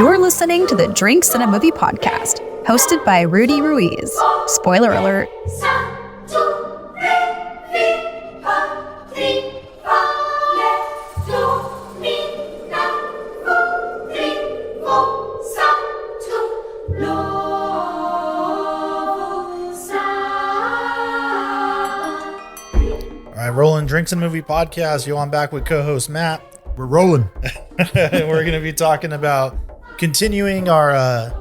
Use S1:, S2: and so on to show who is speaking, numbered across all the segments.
S1: You're listening to the Drinks and a Movie podcast, hosted by Rudy Ruiz. Spoiler alert.
S2: All right, rolling Drinks and Movie podcast. Yo, I'm back with co-host Matt.
S3: We're rolling.
S2: We're going to be talking about continuing our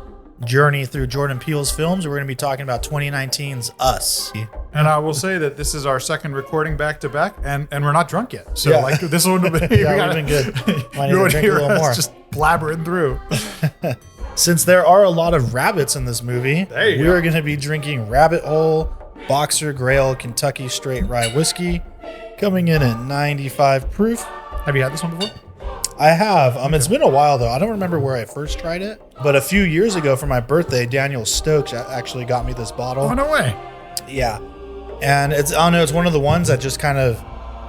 S2: journey through Jordan Peele's films. We're going to be talking about 2019's Us.
S3: And I will say that this is our second recording back to back, and we're not drunk yet. So
S2: Yeah.
S3: like this one,
S2: Yeah, we've been good. Might need
S3: you
S2: to
S3: would
S2: drink a
S3: hear
S2: little
S3: us
S2: more.
S3: just blabbering through.
S2: Since there are a lot of rabbits in this movie,
S3: There you
S2: we
S3: go.
S2: are going to be drinking Rabbit Hole Boxergrail Kentucky Straight Rye Whiskey, coming in at 95 proof.
S3: Have you had this one before?
S2: I have. It's been a while though. I don't remember where I first tried it, but a few years ago for my birthday, Daniel Stokes actually got me this bottle.
S3: Oh no way!
S2: Yeah, and I don't know. It's one of the ones that just kind of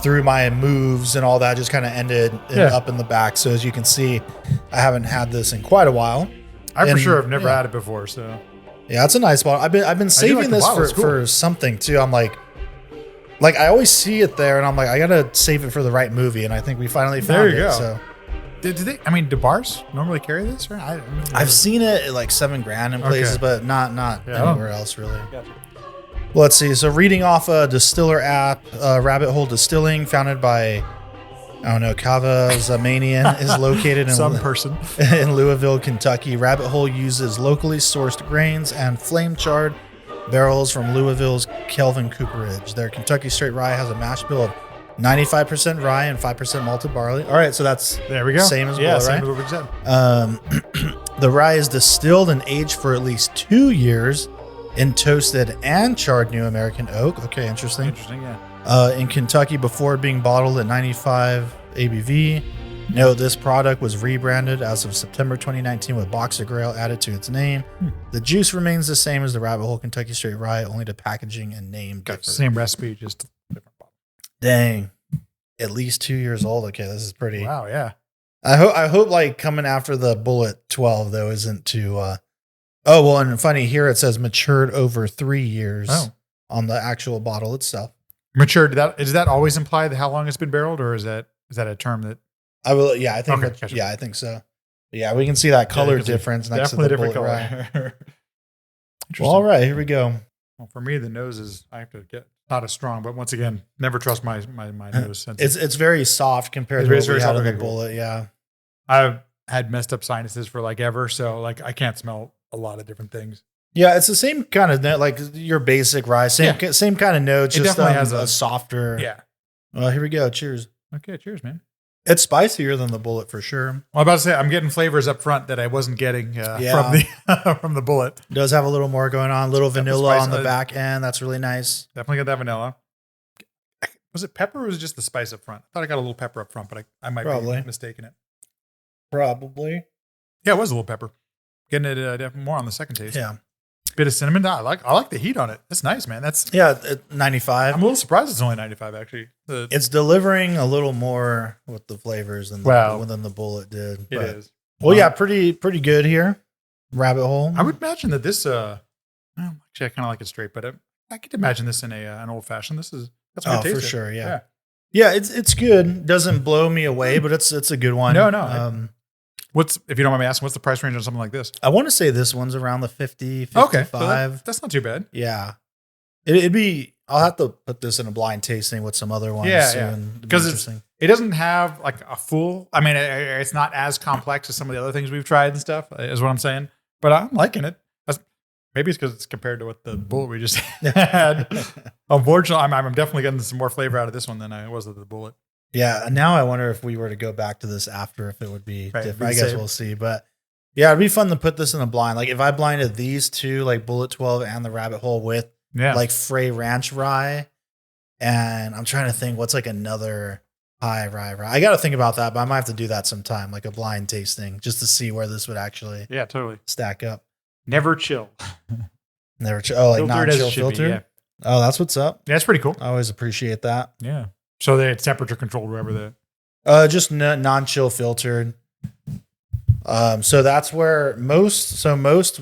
S2: through my moves and all that just kind of ended up in the back. So as you can see, I haven't had this in quite a while.
S3: I for
S2: And,
S3: sure have never
S2: yeah.
S3: had it before. So
S2: Yeah, it's a nice bottle. I've been saving
S3: like the
S2: this
S3: bottle. It's cool.
S2: for something too. I'm like I always see it there, and I'm like, I gotta save it for the right movie. And I think we finally found
S3: There you
S2: it.
S3: go.
S2: So
S3: did they? I mean, do bars normally carry this? Or
S2: I've seen it at like $7,000 in places,
S3: Okay.
S2: but not
S3: Yeah,
S2: anywhere else really.
S3: Gotcha.
S2: Well, let's see. So reading off a distiller app, Rabbit Hole Distilling, founded by, I don't know, Kava Zamanian, is located in
S3: Some person.
S2: in Louisville, Kentucky. Rabbit Hole uses locally sourced grains and flame-charred barrels from Louisville's Kelvin Cooperage. Their Kentucky Straight Rye has a mash bill of 95% rye and 5% malted barley. All right, so that's
S3: There we go.
S2: Same as
S3: yeah,
S2: well,
S3: same
S2: right?
S3: as what we said.
S2: The rye is distilled and aged for at least 2 years in toasted and charred New American oak. Okay, interesting.
S3: Interesting. Yeah.
S2: In Kentucky before being bottled at 95 ABV. Note this product was rebranded as of September 2019 with Boxergrail added to its name. The juice remains the same as the Rabbit Hole Kentucky Straight Rye, only the packaging and name
S3: Got
S2: differ.
S3: the same recipe, just different bottle.
S2: Dang, at least 2 years old. Okay, this is pretty.
S3: Wow. Yeah.
S2: I hope like coming after the Bullet 12 though isn't too. Oh well, and funny here it says matured over 3 years on the actual bottle itself.
S3: Matured. Does that always imply that how long it's been barreled, or is that a term that?
S2: I will. Yeah, I think.
S3: Okay,
S2: that,
S3: gotcha.
S2: yeah, I think so. Yeah, we can see that color
S3: you can see
S2: difference next to the
S3: Definitely
S2: Bullet
S3: different
S2: Rye.
S3: color.
S2: Well, all right, here we go.
S3: Well, for me, the nose is I have to get not as strong, but once again, never trust my nose sense.
S2: It's very soft compared to
S3: It's
S2: what we
S3: very
S2: had in
S3: soft,
S2: the
S3: okay, cool.
S2: Bullet. Yeah,
S3: I've had messed up sinuses for like ever, so like I can't smell a lot of different things.
S2: yeah, it's the same kind of note, like your basic rye, same kind of notes.
S3: It
S2: Just
S3: definitely has
S2: a
S3: a-
S2: softer.
S3: Yeah.
S2: Well, here we go. Cheers.
S3: Okay. Cheers, man.
S2: It's spicier than the Bullet for sure.
S3: Well, I'm about to say I'm getting flavors up front that I wasn't getting from the from the Bullet.
S2: It does have a little more going on. Little vanilla
S3: spice.
S2: on the back end. That's really nice.
S3: Definitely got that vanilla. Was it pepper or was it just the spice up front? I thought I got a little pepper up front, but I might
S2: Probably.
S3: be mistaken it.
S2: Probably.
S3: Yeah, it was a little pepper. Getting it definitely more on the second taste.
S2: Yeah.
S3: Bit of cinnamon. I like the heat on it. That's nice, man. That's
S2: Yeah. 95.
S3: I'm a little surprised it's only 95 actually.
S2: It's delivering a little more with the flavors than than the Bullet did.
S3: It
S2: But-
S3: is.
S2: Well, yeah, pretty good here. Rabbit Hole.
S3: I would imagine that this well, actually I kind of like it straight, but I could imagine this in an old fashioned. That's a good taste.
S2: for sure. Yeah. Yeah, it's good. Doesn't blow me away, but it's a good one.
S3: No. What's, if you don't mind me asking, what's the price range on something like this?
S2: I want to say this one's around the 50,
S3: Okay,
S2: 55.
S3: so that's not too bad.
S2: Yeah. It'd be, I'll have to put this in a blind tasting with some other ones.
S3: Yeah,
S2: soon.
S3: yeah.
S2: It'd be
S3: Because
S2: interesting.
S3: it doesn't have like a full. I mean, it's not as complex as some of the other things we've tried and stuff. Is what I'm saying. But I'm liking it. Maybe it's because it's compared to what the Bullet we just had. Unfortunately, I'm definitely getting some more flavor out of this one than I was with the Bullet.
S2: Yeah. And now I wonder if we were to go back to this after, if it would be
S3: Right,
S2: different.
S3: be
S2: I
S3: the
S2: guess
S3: same.
S2: we'll see. But yeah, it'd be fun to put this in a blind. Like if I blinded these two, like Bullet 12 and the Rabbit Hole with
S3: Yeah.
S2: like Frey Ranch rye. And I'm trying to think what's like another high rye. I got to think about that, but I might have to do that sometime, like a blind tasting, just to see where this would actually
S3: yeah, totally.
S2: stack up.
S3: Never chill.
S2: Never, like
S3: Filtered
S2: not
S3: as it
S2: chill
S3: should be,
S2: filter.
S3: yeah.
S2: Oh, that's what's up.
S3: Yeah, it's pretty cool.
S2: I always appreciate that.
S3: Yeah. So they had temperature controlled wherever the.
S2: Just non-chill filtered. So that's where most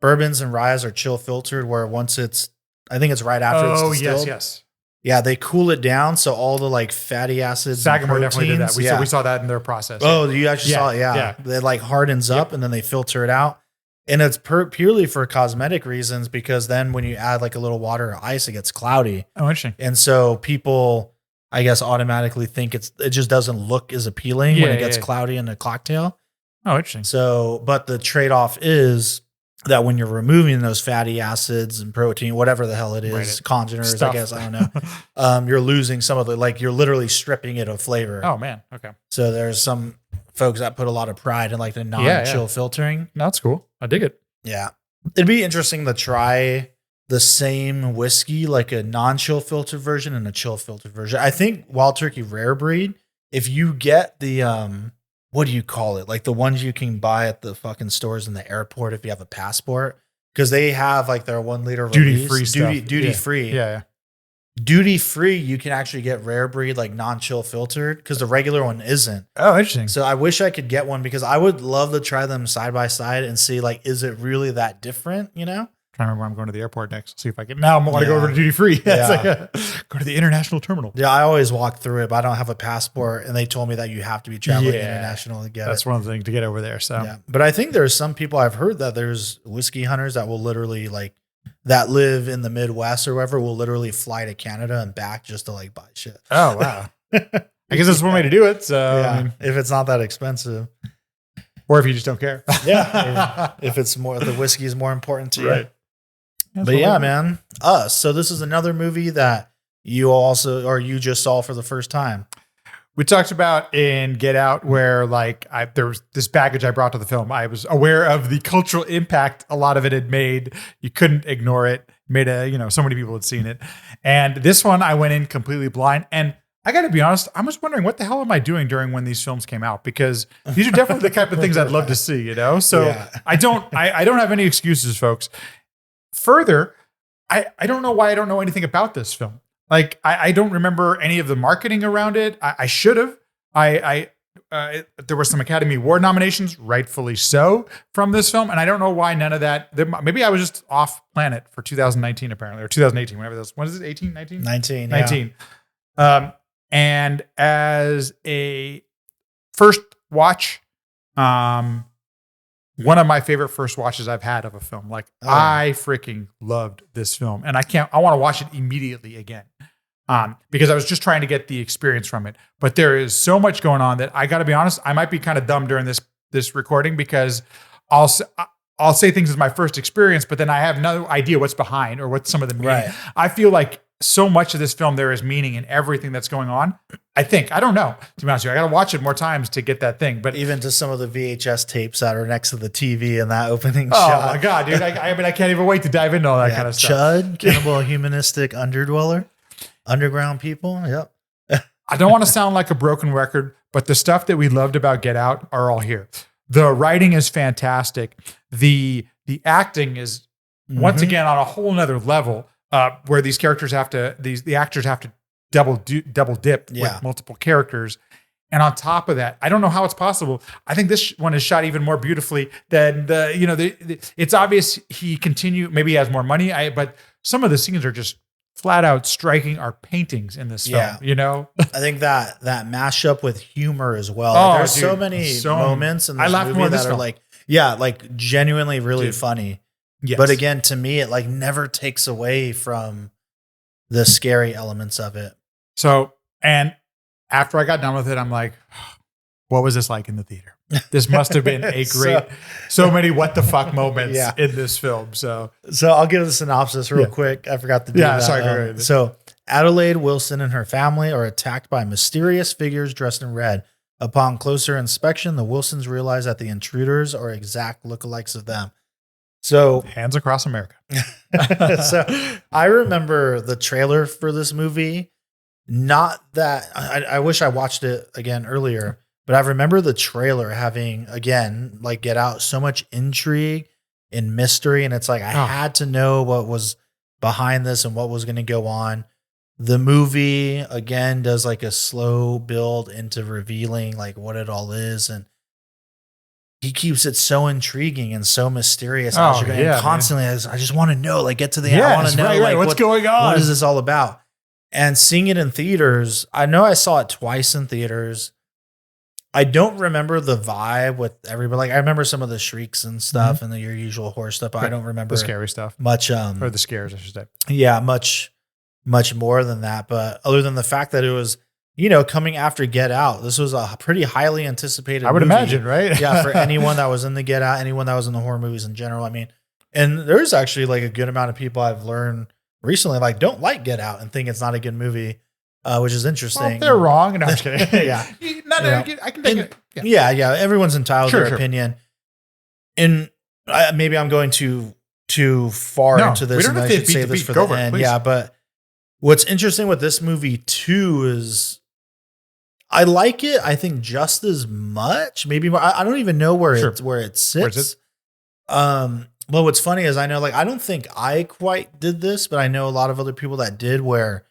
S2: bourbons and ryes are chill filtered. Where once I think it's right after it's distilled.
S3: yes.
S2: Yeah, they cool it down so all the like fatty acids.
S3: Sagamore
S2: and
S3: definitely did that.
S2: proteins-
S3: We saw that in their process.
S2: Oh, you actually saw it? Yeah.
S3: Yeah.
S2: It like hardens up and then they filter it out. And it's purely for cosmetic reasons because then when you add like a little water or ice, it gets cloudy.
S3: Oh, interesting.
S2: And so people, I guess, automatically think it just doesn't look as appealing when it gets cloudy in a cocktail.
S3: Oh, interesting.
S2: So, but the trade-off is that when you're removing those fatty acids and protein, whatever the hell it is,
S3: Right.
S2: congeners,
S3: Stuff.
S2: I guess, I don't know. You're losing some of the, like you're literally stripping it of flavor.
S3: Oh man. Okay.
S2: So there's some folks that put a lot of pride in like the non-chill filtering.
S3: No, that's cool. I dig it.
S2: Yeah. It'd be interesting to try the same whiskey, like a non-chill filtered version and a chill filtered version. I think Wild Turkey Rare Breed, if you get the, what do you call it? Like the ones you can buy at the fucking stores in the airport if you have a passport. Because they have like their 1 liter
S3: Duty free stuff.
S2: Duty free.
S3: Yeah.
S2: Duty free, you can actually get Rare Breed like non-chill filtered because the regular one isn't.
S3: Oh, interesting.
S2: So I wish I could get one because I would love to try them side by side and see like, is it really that different? You know?
S3: Trying to remember when I'm going to the airport next. See if I can. Now I want to go over to duty free. It's like go to the international terminal.
S2: Yeah, I always walk through it, but I don't have a passport, and they told me that you have to be traveling international to get
S3: That's
S2: it.
S3: one of the things to get over there. So,
S2: yeah, but I think there's some people I've heard that there's whiskey hunters that will literally like that live in the Midwest or wherever will literally fly to Canada and back just to like buy shit.
S3: oh wow. I guess that's one way to do it. So,
S2: Yeah,
S3: I mean,
S2: if it's not that expensive.
S3: or if you just don't care.
S2: Yeah, if it's more, the whiskey is more important to you.
S3: Right. That's
S2: But
S3: what
S2: yeah,
S3: we-
S2: man, Us. So this is another movie that you just saw for the first time.
S3: We talked about in Get Out where like there was this baggage I brought to the film. I was aware of the cultural impact a lot of it had made. You couldn't ignore it. Made so many people had seen it. And this one I went in completely blind. And I got to be honest, I was wondering what the hell am I doing during when these films came out? Because these are definitely the type of things I'd love to see, So
S2: Yeah.
S3: I don't have any excuses, folks. Further, I don't know why I don't know anything about this film. Like I don't remember any of the marketing around it. I should have. There were some Academy Award nominations, rightfully so, from this film, and I don't know why none of that. Maybe I was just off planet for 2019, apparently, or 2018, whenever this. When is it? 18, 19?
S2: 19.
S3: 19. And as a first watch, one of my favorite first watches I've had of a film. Like I freaking loved this film, and I want to watch it immediately again. Because I was just trying to get the experience from it. But there is so much going on that I got to be honest, I might be kind of dumb during this recording because I'll say things as my first experience, but then I have no idea what's behind or what some of the meaning.
S2: Right.
S3: I feel like so much of this film, there is meaning in everything that's going on. I don't know, to be honest with you. I got to watch it more times to get that thing. But
S2: Even to some of the VHS tapes that are next to the TV in that opening shot.
S3: oh my God, dude. I mean, I can't even wait to dive into all that kind of stuff.
S2: Chud, cannibal humanistic underdweller, underground people. Yep.
S3: I don't want to sound like a broken record, but the stuff that we loved about Get Out are all here. The writing is fantastic. The acting is once again on a whole nother level, where these characters the actors have to double dip with multiple characters. And on top of that, I don't know how it's possible. I think this one is shot even more beautifully than it's obvious maybe he has more money, but some of the scenes are just flat out striking our paintings in this film,
S2: I think that mashup with humor as well.
S3: Oh,
S2: There's so
S3: dude,
S2: many moments in
S3: I
S2: this
S3: laughed
S2: movie
S3: more in
S2: that
S3: this
S2: are
S3: film.
S2: like genuinely really
S3: Dude.
S2: funny.
S3: Yes.
S2: But again, to me, it like never takes away from the scary elements of it.
S3: So, and after I got done with it, I'm like, what was this like in the theater? This must have been a great, so many what the fuck moments in this film. So
S2: I'll give the synopsis real quick. I forgot to do that.
S3: sorry, go ahead.
S2: So Adelaide Wilson and her family are attacked by mysterious figures dressed in red. Upon closer inspection, the Wilsons realize that the intruders are exact lookalikes of them. So
S3: hands across America.
S2: so I remember the trailer for this movie. Not that I wish I watched it again earlier, but I remember the trailer having, again, like Get Out, so much intrigue and mystery. And it's like, I had to know what was behind this and what was going to go on. The movie, again, does like a slow build into revealing like what it all is. And he keeps it so intriguing and so mysterious. And constantly, I just want to know, like, get to the end. I want to know, like,
S3: what's going on?
S2: What is this all about? And seeing it in theaters, I know I saw it twice in theaters. I don't remember the vibe with everybody. Like, I remember some of the shrieks and stuff and your usual horror stuff, but I don't remember
S3: the scary stuff
S2: much.
S3: Or the scares, I should say.
S2: Yeah, much more than that. But other than the fact that it was, coming after Get Out, this was a pretty highly anticipated
S3: I would
S2: movie.
S3: imagine, right?
S2: Yeah, for anyone that was in the Get Out, anyone that was in the horror movies in general. I mean, and there's actually like a good amount of people I've learned recently like don't like Get Out and think it's not a good movie, which is interesting.
S3: Well, they're wrong. No, I'm just kidding.
S2: Yeah.
S3: I can take it.
S2: Yeah. Everyone's entitled to their opinion. And maybe I'm going too far into this, and I should save this for the end. Yeah, but what's interesting with this movie too is I like it. I think just as much, maybe more. I don't even know where it sits. Well, what's funny is I know, like, I don't think I quite did this, but I know a lot of other people that did. Where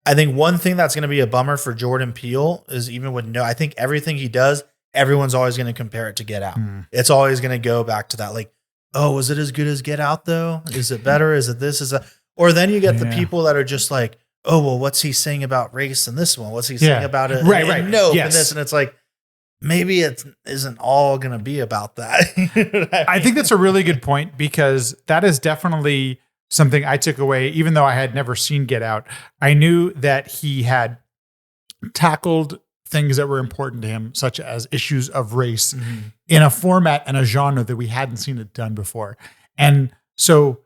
S2: I think one thing that's going to be a bummer for Jordan Peele is I think everything he does, everyone's always going to compare it to Get Out. It's always going to go back to that, like, oh, was it as good as Get Out though? Is it better? Is it this? Is that? Or then you get the people that are just like, oh, well, what's he saying about race in this one? What's he saying about it?
S3: Right.
S2: No, and this, and it's like, maybe it isn't all going to be about that.
S3: I think that's a really good point, because that is definitely something I took away. Even though I had never seen Get Out, I knew that he had tackled things that were important to him, such as issues of race in a format and a genre that we hadn't seen it done before. And so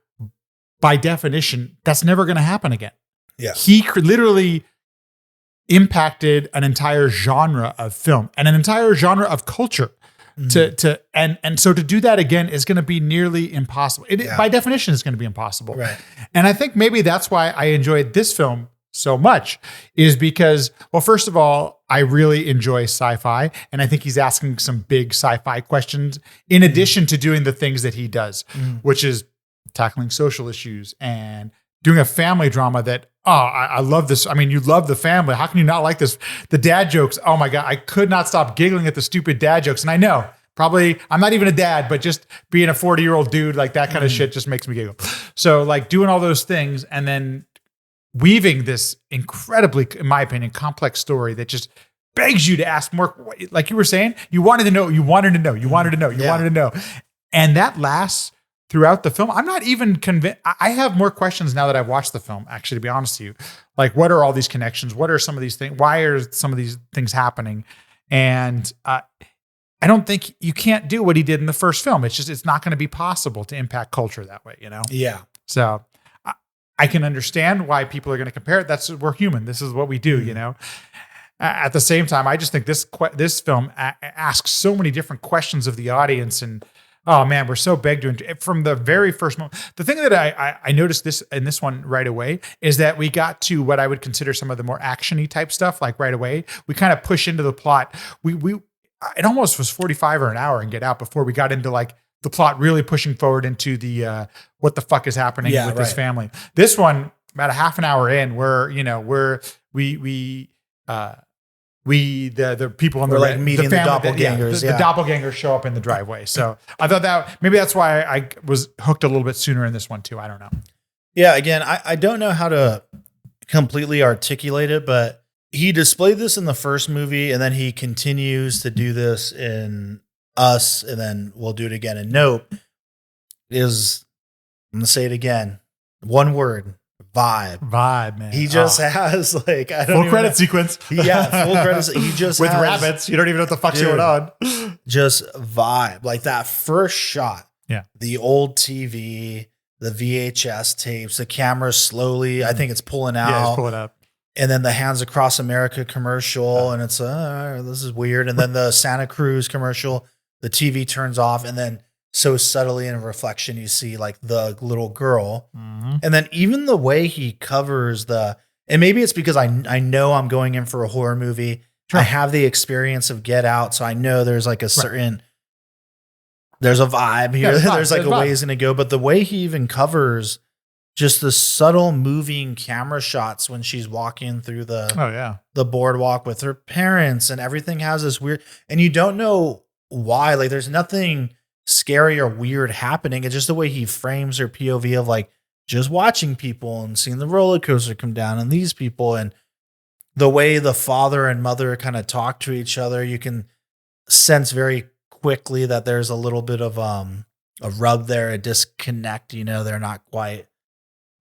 S3: by definition, that's never going to happen again.
S2: Yeah.
S3: He literally impacted an entire genre of film and an entire genre of culture and so to do that again is going to be nearly impossible. By definition, it's going to be impossible.
S2: Right.
S3: And I think maybe that's why I enjoyed this film so much, is because, well, first of all, I really enjoy sci-fi, and I think he's asking some big sci-fi questions in addition to doing the things that he does, which is tackling social issues and doing a family drama that, I love this. I mean, you love The Family. How can you not like this? The dad jokes. Oh my God. I could not stop giggling at the stupid dad jokes. And I know probably I'm not even a dad, but just being a 40-year-old dude, like that kind of shit just makes me giggle. So like doing all those things and then weaving this incredibly, in my opinion, complex story that just begs you to ask more. Like you were saying, you wanted to know. And that lasts throughout the film. I'm not even convinced. I have more questions now that I've watched the film, actually, to be honest with you. Like, what are all these connections? What are some of these things? Why are some of these things happening? And I don't think you can't do what he did in the first film. It's not going to be possible to impact culture that way,
S2: Yeah.
S3: So I can understand why people are going to compare it. We're human. This is what we do, At the same time, I just think this film asks so many different questions of the audience, and oh man, we're so big to from the very first moment. The thing that I noticed in this one right away is that we got to what I would consider some of the more action-y type stuff. Like right away, we kind of push into the plot. It almost was 45 or an hour and Get Out before we got into like the plot really pushing forward into the what the fuck is happening with this family. This one, about a half an hour in, the people on
S2: like meeting the doppelgangers.
S3: The doppelgangers show up in the driveway. So I thought that maybe that's why I was hooked a little bit sooner in this one too. I don't know.
S2: Yeah. Again, I don't know how to completely articulate it, but he displayed this in the first movie, and then he continues to do this in Us, and then we'll do it again in Nope. I'm going to say it again. One word. Vibe,
S3: man.
S2: He just has like
S3: full credit sequence.
S2: Full credits. He just
S3: with
S2: has,
S3: rabbits. You don't even know what the fuck's going on.
S2: Just vibe, like that first shot.
S3: Yeah,
S2: the old TV, the VHS tapes, the camera slowly. I think it's pulling out.
S3: Yeah, it's pulling up.
S2: And then the Hands Across America commercial, and it's this is weird. And then the Santa Cruz commercial. The TV turns off, and then so subtly in a reflection, you see like the little girl. And then even the way he covers and maybe it's because I know I'm going in for a horror movie. Sure. I have the experience of Get Out. So I know there's like a certain, there's a vibe here. There's like a way he's going to go, but the way he even covers just the subtle moving camera shots when she's walking through the boardwalk with her parents, and everything has this weird, and you don't know why. Like, there's nothing scary or weird happening. It's just the way he frames her POV of like just watching people and seeing the roller coaster come down and these people, and the way the father and mother kind of talk to each other. You can sense very quickly that there's a little bit of a rub there, a disconnect. They're not quite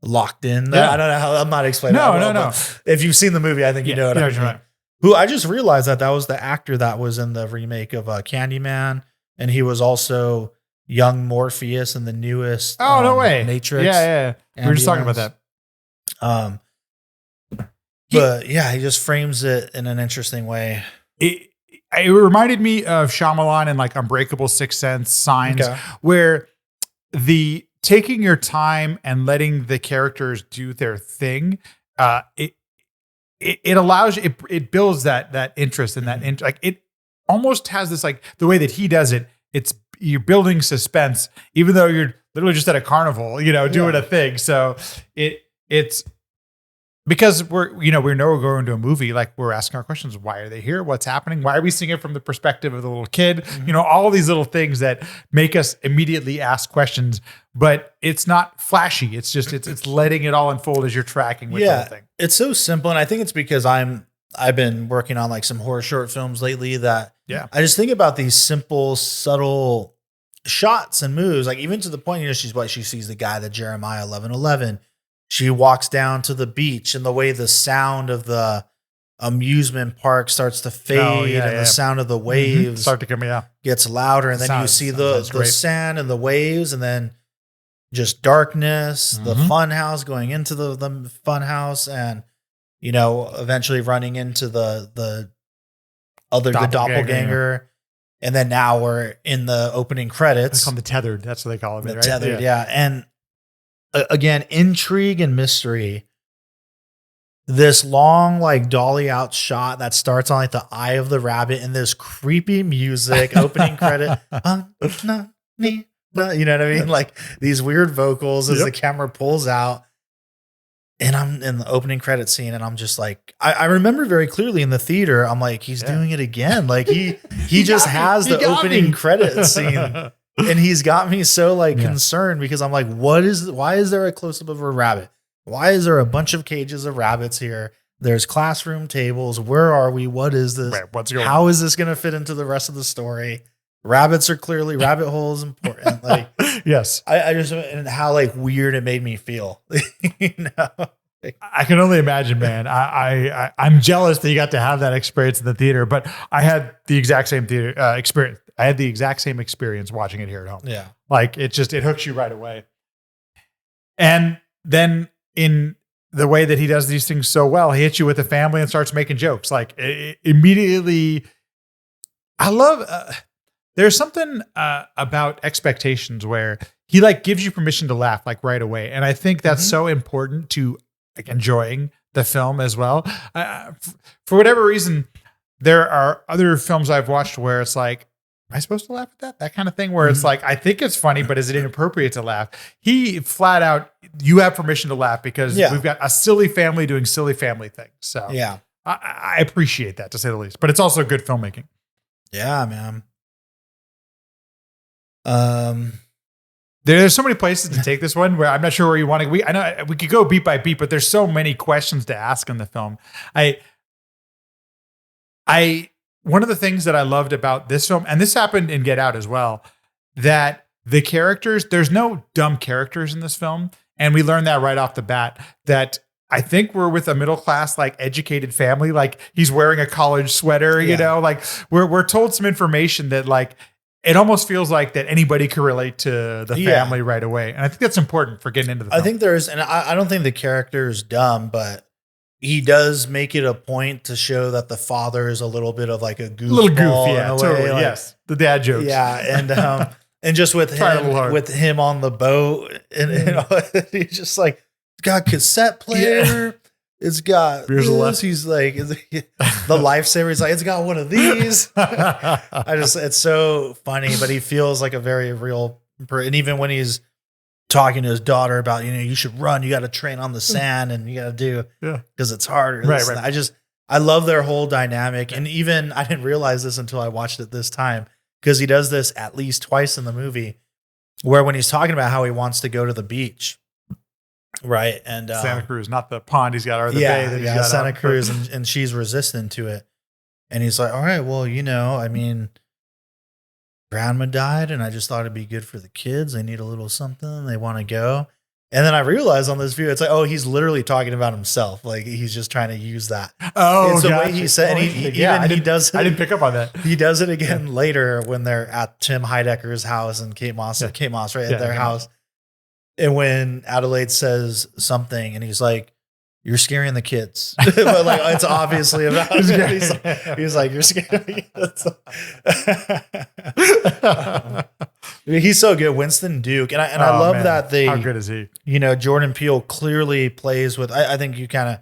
S2: locked in.
S3: Yeah.
S2: I don't know how, I'm not explaining.
S3: No.
S2: If you've seen the movie, I think you know what I mean.
S3: Right.
S2: Who I just realized that was the actor that was in the remake of Candyman, and he was also young Morpheus in the newest.
S3: Oh, no way.
S2: Matrix.
S3: Yeah. We were just talking about that.
S2: But yeah, he just frames it in an interesting way.
S3: It reminded me of Shyamalan and like Unbreakable, Sixth Sense, Signs, where the taking your time and letting the characters do their thing, it allows you, it builds that interest and that like it almost has this, like the way that he does it. You're building suspense, even though you're literally just at a carnival, doing a thing. So it's because we know we're going to a movie, like we're asking our questions. Why are they here? What's happening? Why are we seeing it from the perspective of the little kid? Mm-hmm. All these little things that make us immediately ask questions, but it's not flashy. It's just, it's letting it all unfold as you're tracking with the whole thing.
S2: It's so simple. And I think it's because I've been working on like some horror short films lately that I just think about these simple, subtle shots and moves. Like even to the point, she sees the guy, the Jeremiah 11:11. She walks down to the beach, and the way the sound of the amusement park starts to fade, and the sound of the waves
S3: start to come,
S2: gets louder, and then you see the sand and the waves, and then just darkness, the fun house going into the fun house, and eventually running into the other doppelganger. And then now we're in the opening credits.
S3: They call them the tethered. That's what they call them.
S2: The tethered, and again, intrigue and mystery. This long, like dolly out shot that starts on like the eye of the rabbit, and this creepy music opening credit. You know what I mean? Like these weird vocals as the camera pulls out. And I'm in the opening credit scene, and I'm just like, I remember very clearly in the theater, I'm like, he's doing it again. Like he just has the opening credit scene, and he's got me so like concerned, because I'm like, why is there a close up of a rabbit? Why is there a bunch of cages of rabbits here? There's classroom tables. Where are we? What is this?
S3: Right, what's going on?
S2: How is this going to fit into the rest of the story? Rabbits are clearly, rabbit hole is important. Like,
S3: yes.
S2: I just, and how like weird it made me feel.
S3: I can only imagine, man. I'm jealous that you got to have that experience in the theater, but I had the exact same theater experience. I had the exact same experience watching it here at home.
S2: Yeah.
S3: Like it hooks you right away. And then in the way that he does these things so well, he hits you with a family and starts making jokes. Like immediately, I love, there's something about expectations where he like gives you permission to laugh like right away. And I think that's so important to like enjoying the film as well. For whatever reason, there are other films I've watched where it's like, am I supposed to laugh at that? That kind of thing where it's like, I think it's funny, but is it inappropriate to laugh? He flat out, you have permission to laugh because we've got a silly family doing silly family things. So I appreciate that, to say the least, but it's also good filmmaking.
S2: Yeah, man.
S3: There's so many places to take this one where I'm not sure where you want to. I know we could go beat by beat, but there's so many questions to ask in the film. One of the things that I loved about this film, and this happened in Get Out as well, that the characters, there's no dumb characters in this film. And we learned that right off the bat, that I think we're with a middle class, like educated family. Like he's wearing a college sweater, like we're told some information that like, it almost feels like that anybody could relate to the family right away. And I think that's important for getting into the film.
S2: I think and I don't think the character is dumb, but he does make it a point to show that the father is a little bit of like a goofball.
S3: Little goof, yeah,
S2: totally.
S3: Like, yes. The dad jokes.
S2: Yeah. And just with him on the boat, and he's just like, it's got cassette player. It's got this. He's like, the lifesaver. He's like, it's got one of these. It's so funny, but he feels like a very real person. And even when he's talking to his daughter about, you should run, you got to train on the sand, and you got to do, because it's harder. Right. I love their whole dynamic. And even I didn't realize this until I watched it this time, because he does this at least twice in the movie, where when he's talking about how he wants to go to the beach, right? And
S3: Santa Cruz, not the pond he's got, or the bay that he's got.
S2: Santa Cruz, and she's resistant to it. And he's like, all right, well, I mean, grandma died, and I just thought it'd be good for the kids. They need a little something. They want to go. And then I realized on this view, it's like, oh, he's literally talking about himself. Like he's just trying to use that.
S3: Oh,
S2: it's the way he said, and he does it.
S3: I didn't pick up on that.
S2: He does it again later when they're at Tim Heidecker's house and Kate Moss, at their house. And when Adelaide says something, and he's like, "You're scaring the kids," but like it's obviously about. He's like, "You're scaring the kids." He's so good, Winston Duke, and I love that they.
S3: How good is he?
S2: Jordan Peele clearly plays with. I think you kind of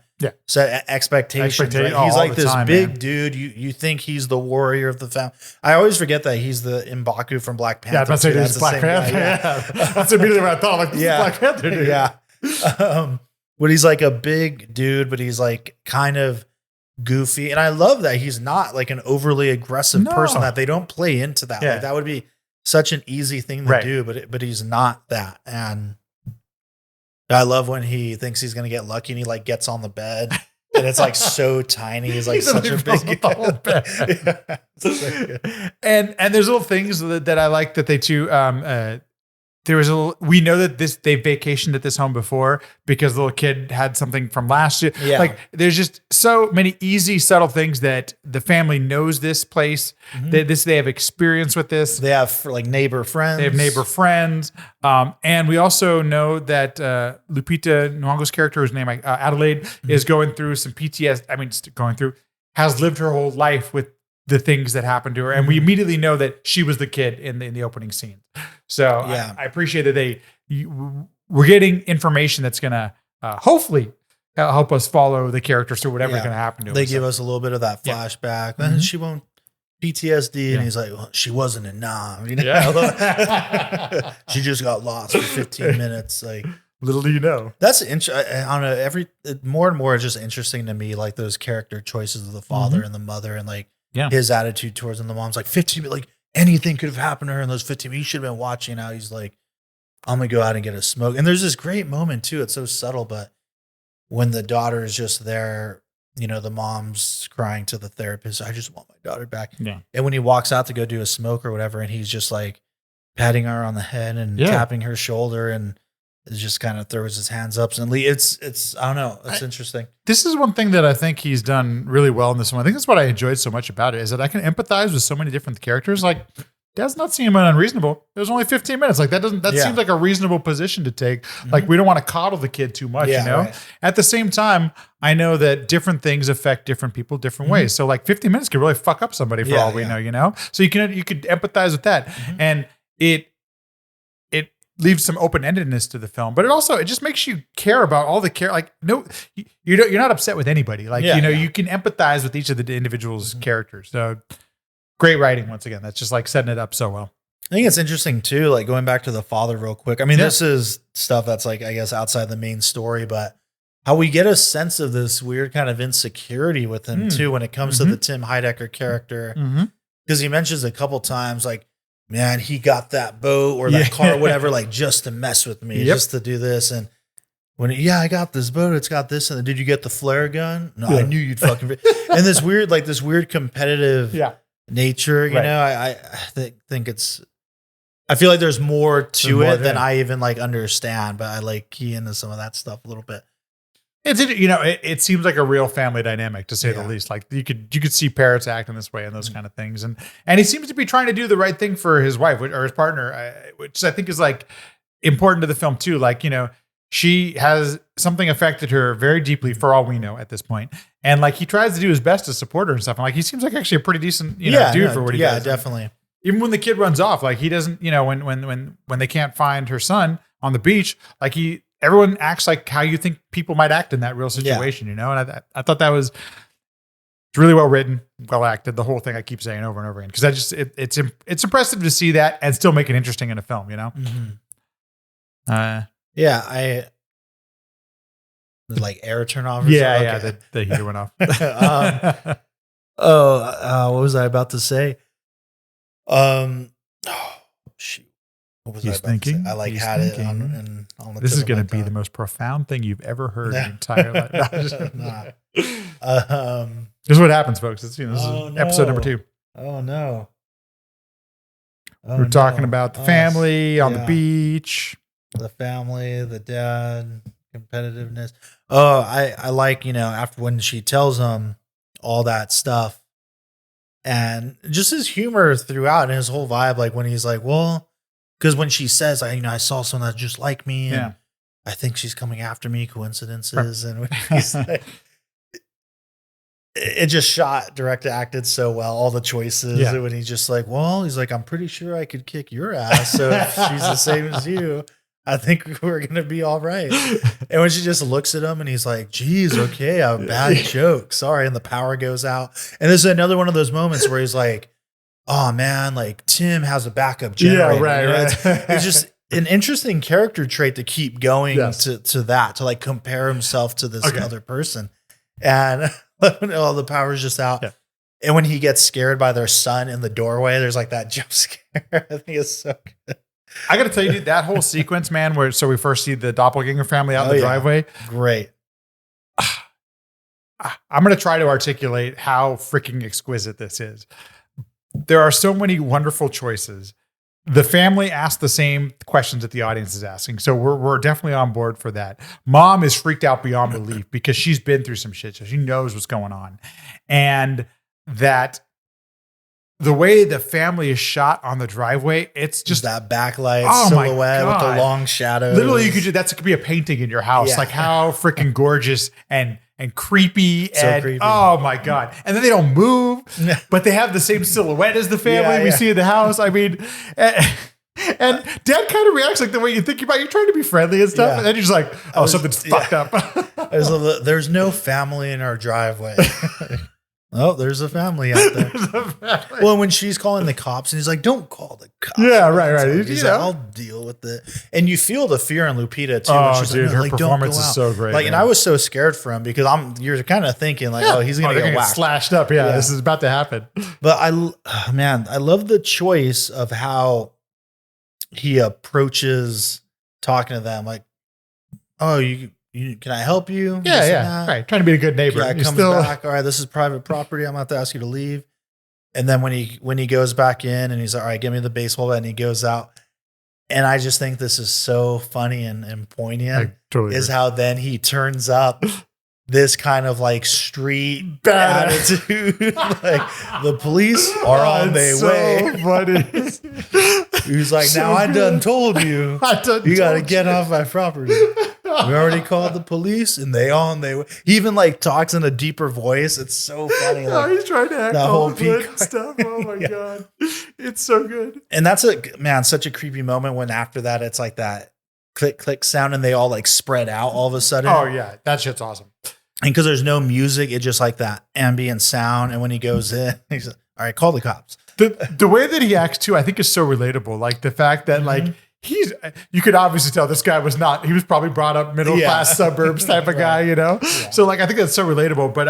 S2: set expectations. Right? He's like this big dude. You think he's the warrior of the family. I always forget that he's the M'Baku from Black Panther.
S3: Yeah, that's the Black Panther. Yeah. That's immediately what I thought. Like, Black Panther, dude.
S2: Yeah. But he's like a big dude, but he's like kind of goofy, and I love that he's not like an overly aggressive person. That they don't play into that. Like, that would be such an easy thing to do, but he's not that. And I love when he thinks he's going to get lucky and he like gets on the bed and it's like so tiny. He's like such a big
S3: bed. And there's little things that I like that they do. There was we know that they vacationed at this home before because the little kid had something from last year. Yeah. Like there's just so many easy, subtle things that the family knows this place. Mm-hmm. They have experience with this.
S2: They have like neighbor friends.
S3: They have neighbor friends. And we also know that Lupita Nyong'o's character, whose name Adelaide, is going through some PTSD. I mean, has lived her whole life with the things that happened to her. And we immediately know that she was the kid in the opening scene. So I appreciate that we're getting information that's going to hopefully help us follow the characters through whatever's going to happen to them.
S2: They give us a little bit of that flashback. Mm-hmm. She won't PTSD. And he's like, well, she wasn't a Nam. She just got lost for 15 minutes. Like,
S3: little do you know.
S2: That's interesting. I don't know. More and more, it's just interesting to me, like those character choices of the father and the mother, and like his attitude towards them. The mom's like 15, like anything could have happened to her in those 15. He should have been watching. Now he's like, I'm gonna go out and get a smoke. And there's this great moment too. It's so subtle, but when the daughter is just there, the mom's crying to the therapist, I just want my daughter back. Yeah. And when he walks out to go do a smoke or whatever, and he's just like patting her on the head and tapping her shoulder, and just kind of throws his hands up and it's I don't know. It's interesting.
S3: This is one thing that I think he's done really well in this one. I think that's what I enjoyed so much about it, is that I can empathize with so many different characters. Like, does not seem unreasonable. It was only 15 minutes. Like that seems like a reasonable position to take. Mm-hmm. Like, we don't want to coddle the kid too much, Right. At the same time, I know that different things affect different people different ways. So like 15 minutes could really fuck up somebody for all we know, So you could empathize with that. Mm-hmm. And it leaves some open-endedness to the film, but it just makes you care about all the like, no, you're not upset with anybody. Like, you can empathize with each of the individual's characters. So great writing. Once again, that's just like setting it up so well.
S2: I think it's interesting too, like going back to the father real quick. I mean, this is stuff that's like, I guess, outside the main story, but how we get a sense of this weird kind of insecurity with him too, when it comes to the Tim Heidecker character. Because he mentions a couple times, like, man, he got that boat or that car or whatever, like just to mess with me, just to do this. And when, I got this boat, it's got this. And did you get the flare gun? No, I knew you'd fucking. And this weird competitive nature, you know, I think I feel like there's more to it than I even like understand, but I like key into some of that stuff a little bit.
S3: It seems like a real family dynamic, to say the least. Like you could see parents acting this way and those kind of things, and he seems to be trying to do the right thing for his wife or his partner, which I think is like important to the film too. Like, she has something affected her very deeply, for all we know at this point, and like he tries to do his best to support her and stuff. And like he seems like actually a pretty decent dude for what he does.
S2: Yeah, definitely.
S3: Even when the kid runs off, like he doesn't, when they can't find her son on the beach, like everyone acts like how you think people might act in that real situation, And I thought that was really well written, well acted. The whole thing I keep saying over and over again, because it's impressive to see that and still make it interesting in a film,
S2: I was like air turn off.
S3: The heater went off.
S2: What was I about to say? Oh, shoot. What was I
S3: He's
S2: about to say?
S3: thinking.
S2: I like
S3: He's
S2: had it
S3: thinking.
S2: on the
S3: This
S2: tip
S3: is
S2: of
S3: going
S2: my
S3: to be the
S2: tongue.
S3: most profound thing you've ever heard in your entire life. No,
S2: Nah.
S3: This is what happens, folks. It's, this
S2: Oh,
S3: is episode number
S2: no.
S3: 2.
S2: Oh no. Oh,
S3: We're talking
S2: no.
S3: about the
S2: Us.
S3: family on the
S2: Yeah.
S3: beach.
S2: The family, the dad, competitiveness. Oh, I like, after when she tells him all that stuff and just his humor throughout and his whole vibe, like when he's like, well, because when she says, I saw someone that's just like me and
S3: Yeah.
S2: I think she's coming after me, coincidences. And when he's like, it just shot, directed, acted so well. All the choices.
S3: Yeah.
S2: And when he's just like, well, he's like, I'm pretty sure I could kick your ass. So if she's the same as you, I think we're going to be all right. And when she just looks at him and he's like, geez, okay, a bad joke. Sorry. And the power goes out. And this is another one of those moments where he's like, oh man, like Tim has a backup generator.
S3: Yeah, right.
S2: It's just an interesting character trait to keep going to that, to like compare himself to this other person. And all the power's just out. Yeah. And when he gets scared by their son in the doorway, there's like that jump scare. I think it's so good.
S3: I got to tell you, dude, that whole sequence, man, where we first see the doppelganger family out in the driveway.
S2: Great.
S3: I'm going to try to articulate how freaking exquisite this is. There are so many wonderful choices. The family asks the same questions that the audience is asking. So we're definitely on board for that. Mom is freaked out beyond belief because she's been through some shit. So she knows what's going on. And that the way the family is shot on the driveway, it's just
S2: that backlight silhouette with the long shadows.
S3: Literally, it could be a painting in your house. Yeah. Like how freaking gorgeous and creepy. So creepy. Oh my God. And then they don't move, but they have the same silhouette as the family we see in the house. I mean, and Dad kind of reacts like the way you think about. You're trying to be friendly and stuff, and then you're just like, "Oh, something's fucked up."
S2: There's no family in our driveway. Oh, there's a family out there. Well, when she's calling the cops, and he's like, "Don't call the cops."
S3: Yeah, right.
S2: He's like, "I'll deal with it." And you feel the fear in Lupita too. Oh,
S3: dude, her performance is so great.
S2: Like, and I was so scared for him because you're kind of thinking like, "Oh, he's gonna get whacked,
S3: slashed up." Yeah, this is about to happen.
S2: But I love the choice of how he approaches talking to them. Like, "Oh, can I help you?"
S3: Yeah. Right. Trying to be a good neighbor.
S2: Yeah, comes back. All right, this is private property. I'm going to have to ask you to leave. And then when he goes back in and he's like, all right, give me the baseball bat, and he goes out. And I just think this is so funny and poignant. Is how then he turns up this kind of like street bad attitude. Like the police are on their way. Funny. He's like, so now I done told you. You got to get off my property. We already called the police and they on their way. He even like talks in a deeper voice. It's so funny. Like,
S3: he's trying to act all good and stuff. Oh my God. It's so good.
S2: And that's such a creepy moment when after that, it's like that click, click sound and they all like spread out all of a sudden.
S3: Oh yeah. That shit's awesome.
S2: And because there's no music, it's just like that ambient sound. And when he goes in, he's like, all right, call the cops.
S3: The way that he acts too, I think is so relatable. Like the fact that like, you could obviously tell this guy he was probably brought up middle class suburbs type of guy, Yeah. So like, I think that's so relatable, but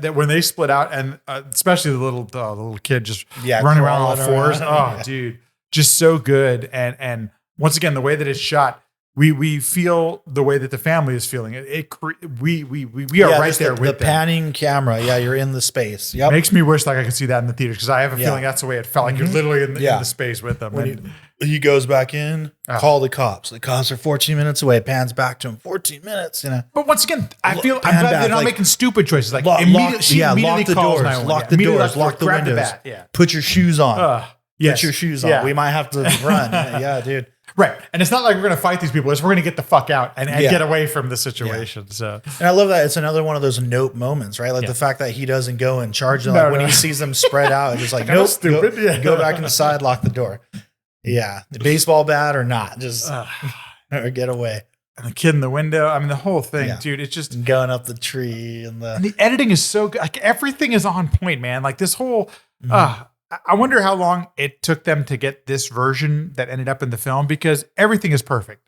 S3: that when they split out and especially the little kid just running around on all fours. Oh dude, just so good. And once again, the way that it's shot, we feel the way that the family is feeling it. We are right there with
S2: the panning camera. Yeah. You're in the space. Yep.
S3: Makes me wish like I could see that in the theaters. Cause I have a feeling that's the way it felt. Like you're literally in the space with them.
S2: When he goes back in, call the cops. The cops are 14 minutes away. It pans back to him. 14 minutes,
S3: But once again, I'm glad they're not making stupid choices. Like
S2: lock the doors,
S3: lock the doors, lock the windows.
S2: Put your shoes on. Put your shoes on. We might have to run. Yeah, dude.
S3: Right. And it's not like we're going to fight these people. It's we're going to get the fuck out and get away from the situation. Yeah. So,
S2: and I love that. It's another one of those nope moments, right? Like the fact that he doesn't go and charge them. When he sees them spread out, it's just like, nope, stupid. Go back inside, lock the door. Yeah. The baseball bat or not, just or get away.
S3: And the kid in the window. I mean, the whole thing, dude, it's just
S2: going up the tree and
S3: the editing is so good. Like everything is on point, man. Like this whole, I wonder how long it took them to get this version that ended up in the film because everything is perfect.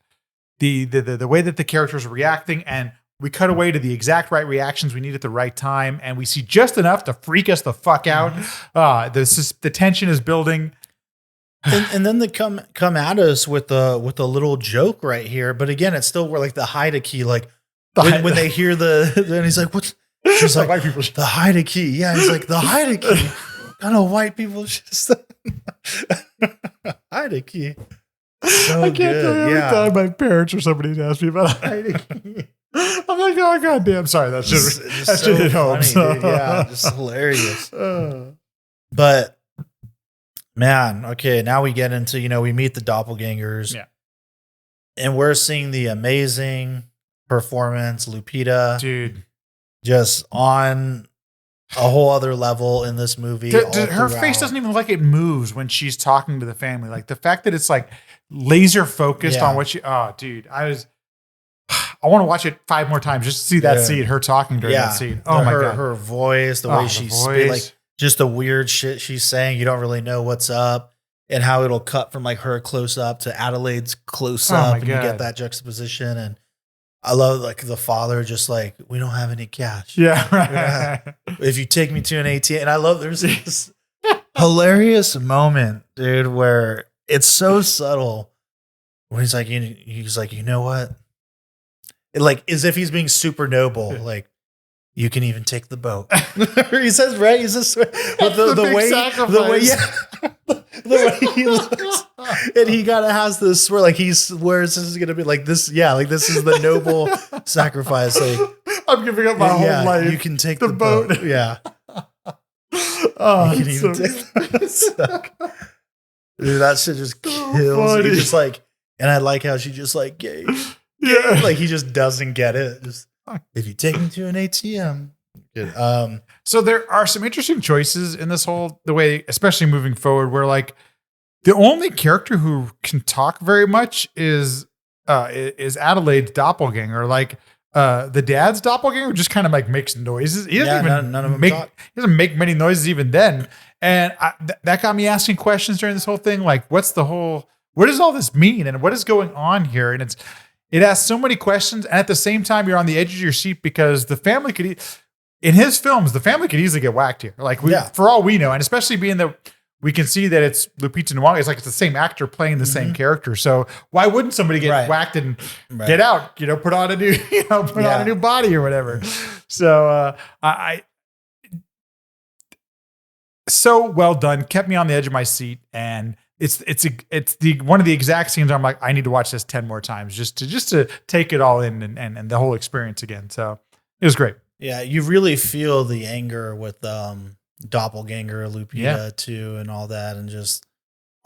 S3: The way that the characters are reacting and we cut away to the exact right reactions we need at the right time. And we see just enough to freak us the fuck out. The tension is building.
S2: And then they come at us with a little joke right here. But again, it's still where like the hide key, like when they hear then he's like, what's she's like
S3: white people
S2: the hide key. Yeah, he's like the hide key. Kind of white people just hide key. So
S3: I can't tell you every
S2: yeah.
S3: time my parents or somebody's asked me about hide key. I'm like, oh goddamn, sorry, that's just
S2: so
S3: hit home.
S2: funny, dude. Yeah, just hilarious. But man, okay, now we get into, we meet the doppelgangers.
S3: Yeah.
S2: And we're seeing the amazing performance, Lupita.
S3: Dude.
S2: Just on a whole other level in this movie.
S3: Her face doesn't even look like it moves when she's talking to the family. Like the fact that it's like laser focused on what dude, I want to watch it 5 more times just to see that scene, her talking during that scene. Oh my God.
S2: Her voice, the way she speaks, like just the weird shit she's saying. You don't really know what's up, and how it'll cut from like her close up to Adelaide's close up, and you get that juxtaposition. And I love like the father just like, we don't have any cash.
S3: Yeah. Right.
S2: If you take me to an ATM. And I love there's this hilarious moment, dude, where it's so subtle when he's like, you know what? Like as if he's being super noble, like you can even take the boat. He says, right? He's just the way he looks, and he kind of has this swear, like he swears this is gonna be like this. Yeah, like this is the noble sacrifice. Like
S3: I'm giving up my whole life.
S2: You can take the boat. Yeah.
S3: Oh,
S2: you can even take the boat. Dude, that shit just kills. He just like, and I like how she just like gave. Yeah, like he just doesn't get it. Just if you take me to an ATM. Good.
S3: So there are some interesting choices in this the way, especially moving forward, where like the only character who can talk very much is Adelaide's doppelganger. Like the dad's doppelganger just kind of like makes noises. He doesn't even
S2: none of them talk.
S3: He doesn't make many noises even then. And that got me asking questions during this whole thing. Like, what does all this mean? And what is going on here? And it asks so many questions, and at the same time, you're on the edge of your seat because the family in his films, the family could easily get whacked here. Like for all we know, and especially being that we can see that it's Lupita Nyong'o, it's like it's the same actor playing the same character. So why wouldn't somebody get whacked and get out? Put on a new, on a new body or whatever. So so well done, kept me on the edge of my seat, and it's one of the exact scenes I'm like, I need to watch this 10 more times just to take it all in and the whole experience again. So it was great.
S2: Yeah, you really feel the anger with doppelganger Lupita too, and all that, and just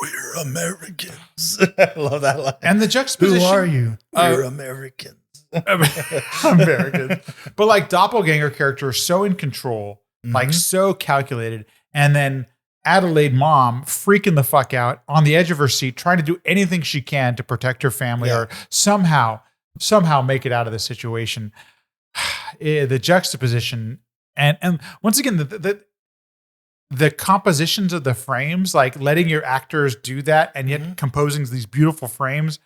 S2: we're Americans. I love that line.
S3: And the juxtaposition.
S2: Who are you? We're Americans.
S3: American. But like doppelganger character is so in control, like so calculated, and then Adelaide mom freaking the fuck out on the edge of her seat, trying to do anything she can to protect her family or somehow make it out of the situation. The juxtaposition and once again, the compositions of the frames, like letting your actors do that and yet composing these beautiful frames,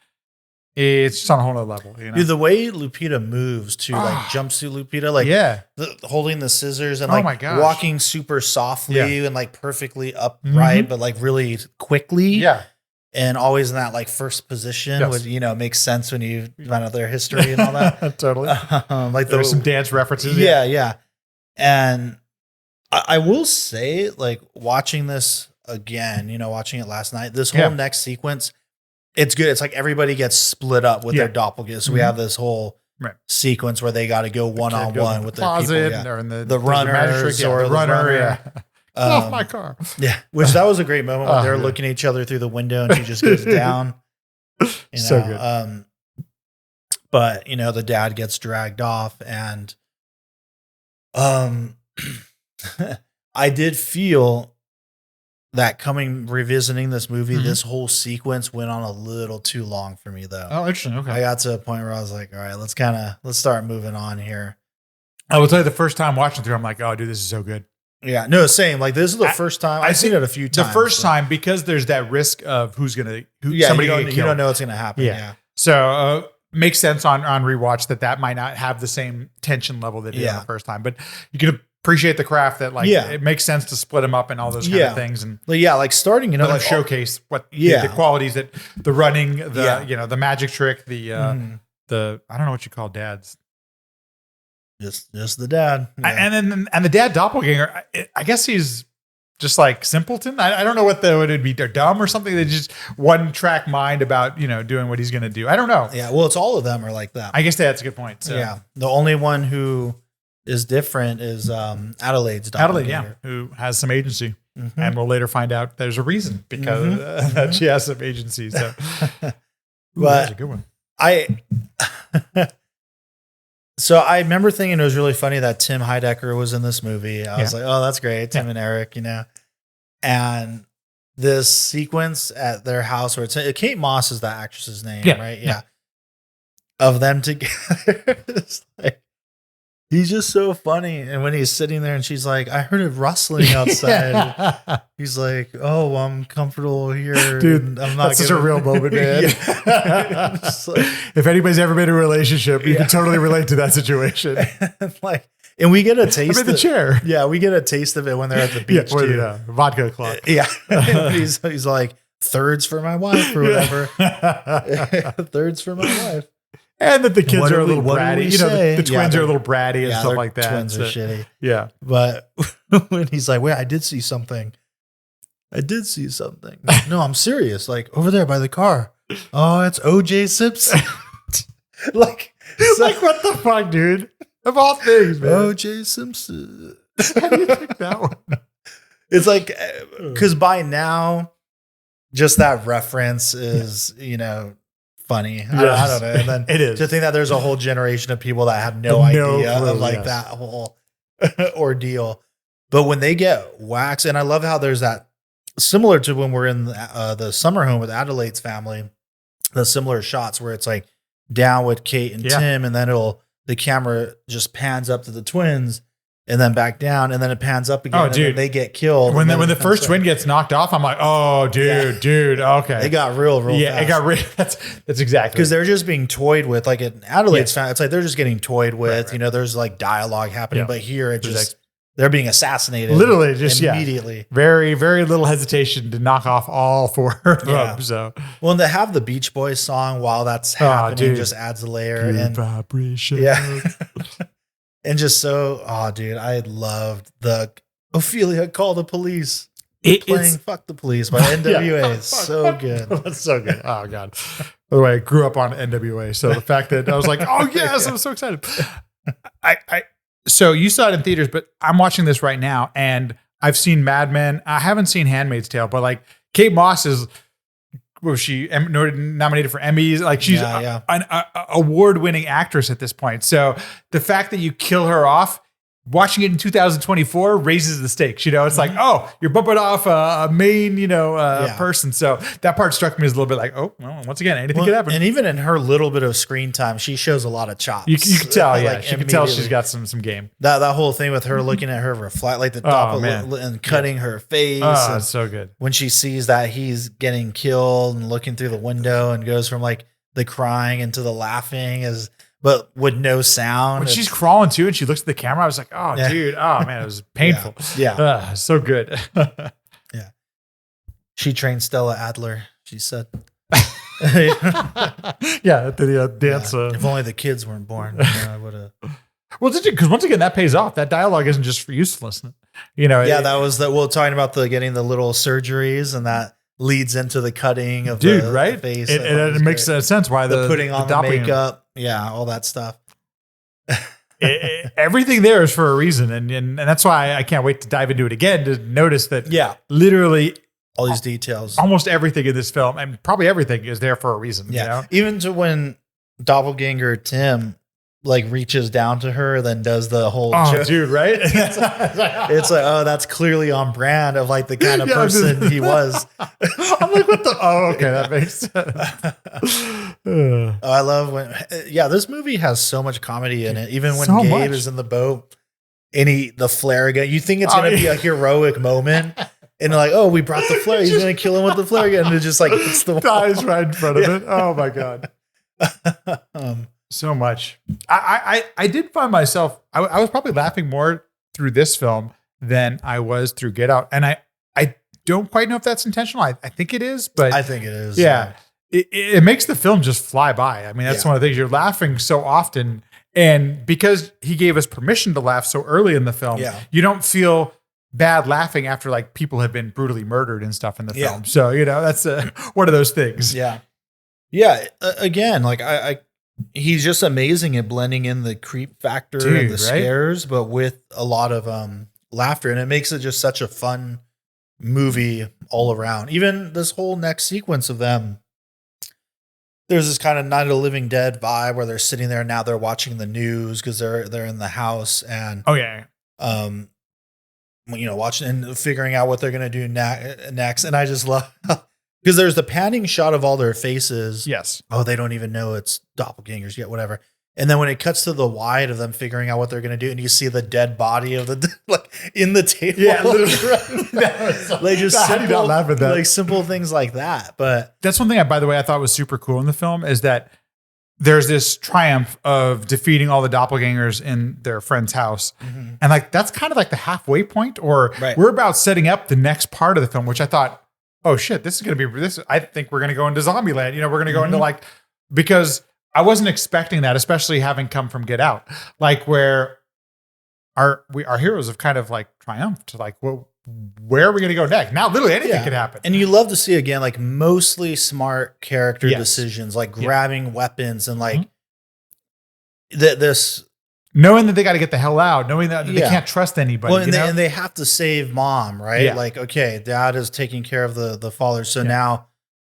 S3: it's just on a whole other level.
S2: Dude, the way Lupita moves to like jumpsuit Lupita, like holding the scissors and like walking super softly and like perfectly upright, but like really quickly.
S3: Yeah.
S2: And always in that like first position, which makes sense when you find out their history and all that.
S3: Totally.
S2: Like
S3: there's some dance references.
S2: Yeah. And I will say, like watching this again, watching it last night, this whole next sequence, it's good. It's like everybody gets split up with their doppelgangers. So we have this whole sequence where they got to go one-on-one with their people.
S3: Or in
S2: the runners or the runner.
S3: Off my car.
S2: Yeah. Which that was a great moment when they're looking at each other through the window and she just goes down.
S3: So good.
S2: But the dad gets dragged off, and I did feel that revisiting this movie, this whole sequence went on a little too long for me though.
S3: Oh, interesting. Okay.
S2: I got to a point where I was like, all right, let's start moving on here.
S3: I will tell you, the first time watching through, I'm like, oh dude, this is so good.
S2: Yeah, no, same. Like this is the first time I've seen it a few times.
S3: The first time, because there's that risk of somebody
S2: you don't know what's gonna happen. Yeah.
S3: So makes sense on rewatch that might not have the same tension level that it did on the first time. But you can appreciate the craft that
S2: Yeah.
S3: it makes sense to split them up and all those kind of things. And
S2: like starting,
S3: let them
S2: like
S3: showcase what the qualities that the running, the magic trick, the I don't know what you call dads.
S2: Just the dad.
S3: And the dad doppelganger, I guess he's just like simpleton. I don't know what would be. They're dumb or something. They just one track mind about, doing what he's going to do. I don't know.
S2: Yeah. Well, it's all of them are like that.
S3: I guess that's a good point. So.
S2: Yeah. The only one who is different is Adelaide's doppelganger.
S3: Who has some agency. And we'll later find out there's a reason because that she has some agency. So,
S2: but
S3: that's a good one.
S2: So I remember thinking it was really funny that Tim Heidecker was in this movie. I was like, oh, that's great. Tim and Eric, and this sequence at their house where Kate Moss is the actress's name, right? Yeah. Of them together. It's like, he's just so funny. And when he's sitting there and she's like, I heard it rustling outside. He's like, oh, I'm comfortable here.
S3: Dude,
S2: I'm not
S3: that's such a real moment, man.
S2: Like,
S3: if anybody's ever been in a relationship, you can totally relate to that situation.
S2: And we get a taste
S3: of the chair.
S2: Yeah, we get a taste of it when they're at the beach too.
S3: Vodka clock.
S2: Yeah. he's like, thirds for my wife or whatever. Thirds for my wife.
S3: And that the kids are a little bratty. The twins are a little bratty and stuff like that.
S2: Twins are shitty.
S3: Yeah.
S2: But when he's like, wait, I did see something. No, I'm serious. Like over there by the car. Oh, it's OJ Simpson.
S3: like what the fuck, dude? Of all things, man.
S2: OJ Simpson.
S3: How do you pick that one?
S2: It's like, because by now, just that reference is, funny. Yes. I don't know. And then
S3: it is.
S2: To think that there's a whole generation of people that have no idea of that whole ordeal. But when they get waxed, and I love how there's that similar to when we're in the summer home with Adelaide's family, the similar shots where it's like down with Kate and Tim, and then the camera just pans up to the twins and then back down, and then it pans up again.
S3: Oh,
S2: and
S3: dude,
S2: then they get killed.
S3: When the first twin gets knocked off, I'm like, oh, dude, okay.
S2: It got real fast.
S3: It got real. That's exactly
S2: because they're just being toyed with. Like in Adelaide's family, it's like they're just getting toyed with. Right. There's like dialogue happening, but here it just they're being assassinated.
S3: Literally, just
S2: immediately.
S3: Very, very little hesitation to knock off all four of them. So,
S2: well, and to have the Beach Boys song while that's happening just adds a layer.
S3: Good vibration.
S2: Yeah. And just dude, I loved the Ophelia Call the Police. Playing Fuck the Police by NWA is so good.
S3: That's so good. Oh, God. By the way, I grew up on NWA. So the fact that I was like, oh, yes, I'm so excited. So you saw it in theaters, but I'm watching this right now and I've seen Mad Men. I haven't seen Handmaid's Tale, but like Kate Moss was she nominated for Emmys? Like she's an award-winning actress at this point. So the fact that you kill her off, watching it in 2024 raises the stakes. It's like, oh, you're bumping off a main, person. So that part struck me as a little bit like, oh, well, once again, anything could happen.
S2: And even in her little bit of screen time, she shows a lot of chops.
S3: You can tell, she can tell she's got some game.
S2: That whole thing with her looking at her reflect, like the top and cutting her face.
S3: Oh, it's so good.
S2: When she sees that he's getting killed and looking through the window and goes from like the crying into the laughing but with no sound.
S3: When she's crawling too and she looks at the camera, I was like, oh, dude. Oh, man, it was painful.
S2: Yeah.
S3: So good.
S2: Yeah. She trained Stella Adler, she said.
S3: The dance.
S2: If only the kids weren't born, I would have.
S3: Well, because once again, that pays off. That dialogue isn't just for useless.
S2: That was talking about getting the little surgeries, and that leads into the cutting of the face.
S3: It makes sense why the
S2: putting on the makeup. Yeah, all that stuff.
S3: Everything there is for a reason. And that's why I can't wait to dive into it again to notice that literally
S2: all these details.
S3: Almost everything in this film, and probably everything, is there for a reason.
S2: Yeah. Even to when Doppelganger Tim reaches down to her, then does the whole joke.
S3: Dude, right?
S2: It's like, oh, that's clearly on brand of the kind of person he was.
S3: I'm like, what the? Oh, okay, that makes sense.
S2: I love when, this movie has so much comedy in it. Even when Gabe is in the boat and the flare gun, you think it's going to be a heroic moment. And like, oh, we brought the flare. He's going to kill him with the flare gun. And it just hits the wall.
S3: Dies right in front of it. Oh my God. So much. I did find myself, I was probably laughing more through this film than I was through Get Out. And I don't quite know if that's intentional. I think it is, but
S2: I think it is.
S3: Yeah. It makes the film just fly by. I mean, that's one of the things. You're laughing so often. And because he gave us permission to laugh so early in the film, you don't feel bad laughing after like people have been brutally murdered and stuff in the film. So, that's one of those things.
S2: Yeah. Yeah. Again, like he's just amazing at blending in the creep factor and the scares, but with a lot of laughter. And it makes it just such a fun movie all around. Even this whole next sequence of them, there's this kind of Night of the Living Dead vibe where they're sitting there and now they're watching the news because they're in the house and watching and figuring out what they're gonna do next. And I just love because there's the panning shot of all their faces.
S3: Yes.
S2: Oh, they don't even know it's doppelgangers yet, whatever. And then when it cuts to the wide of them figuring out what they're gonna do, and you see the dead body of the like in the table.
S3: Yeah,
S2: like just simple, laugh at that. Like simple things like that. But
S3: that's one thing by the way, I thought was super cool in the film is that there's this triumph of defeating all the doppelgangers in their friend's house. Mm-hmm. And like that's kind of like the halfway point, or we're about setting up the next part of the film, which I thought, oh shit, this is gonna be this. I think we're gonna go into Zombieland. We're gonna go into like because I wasn't expecting that, especially having come from Get Out, like where our heroes have kind of like triumphed. Like, well, where are we going to go next? Now, literally anything could happen.
S2: And you love to see again, like mostly smart character decisions, like grabbing weapons and like this,
S3: knowing that they got to get the hell out, knowing that they can't trust anybody.
S2: Well, and they have to save mom, right? Yeah. Like, okay, dad is taking care of the father, so now.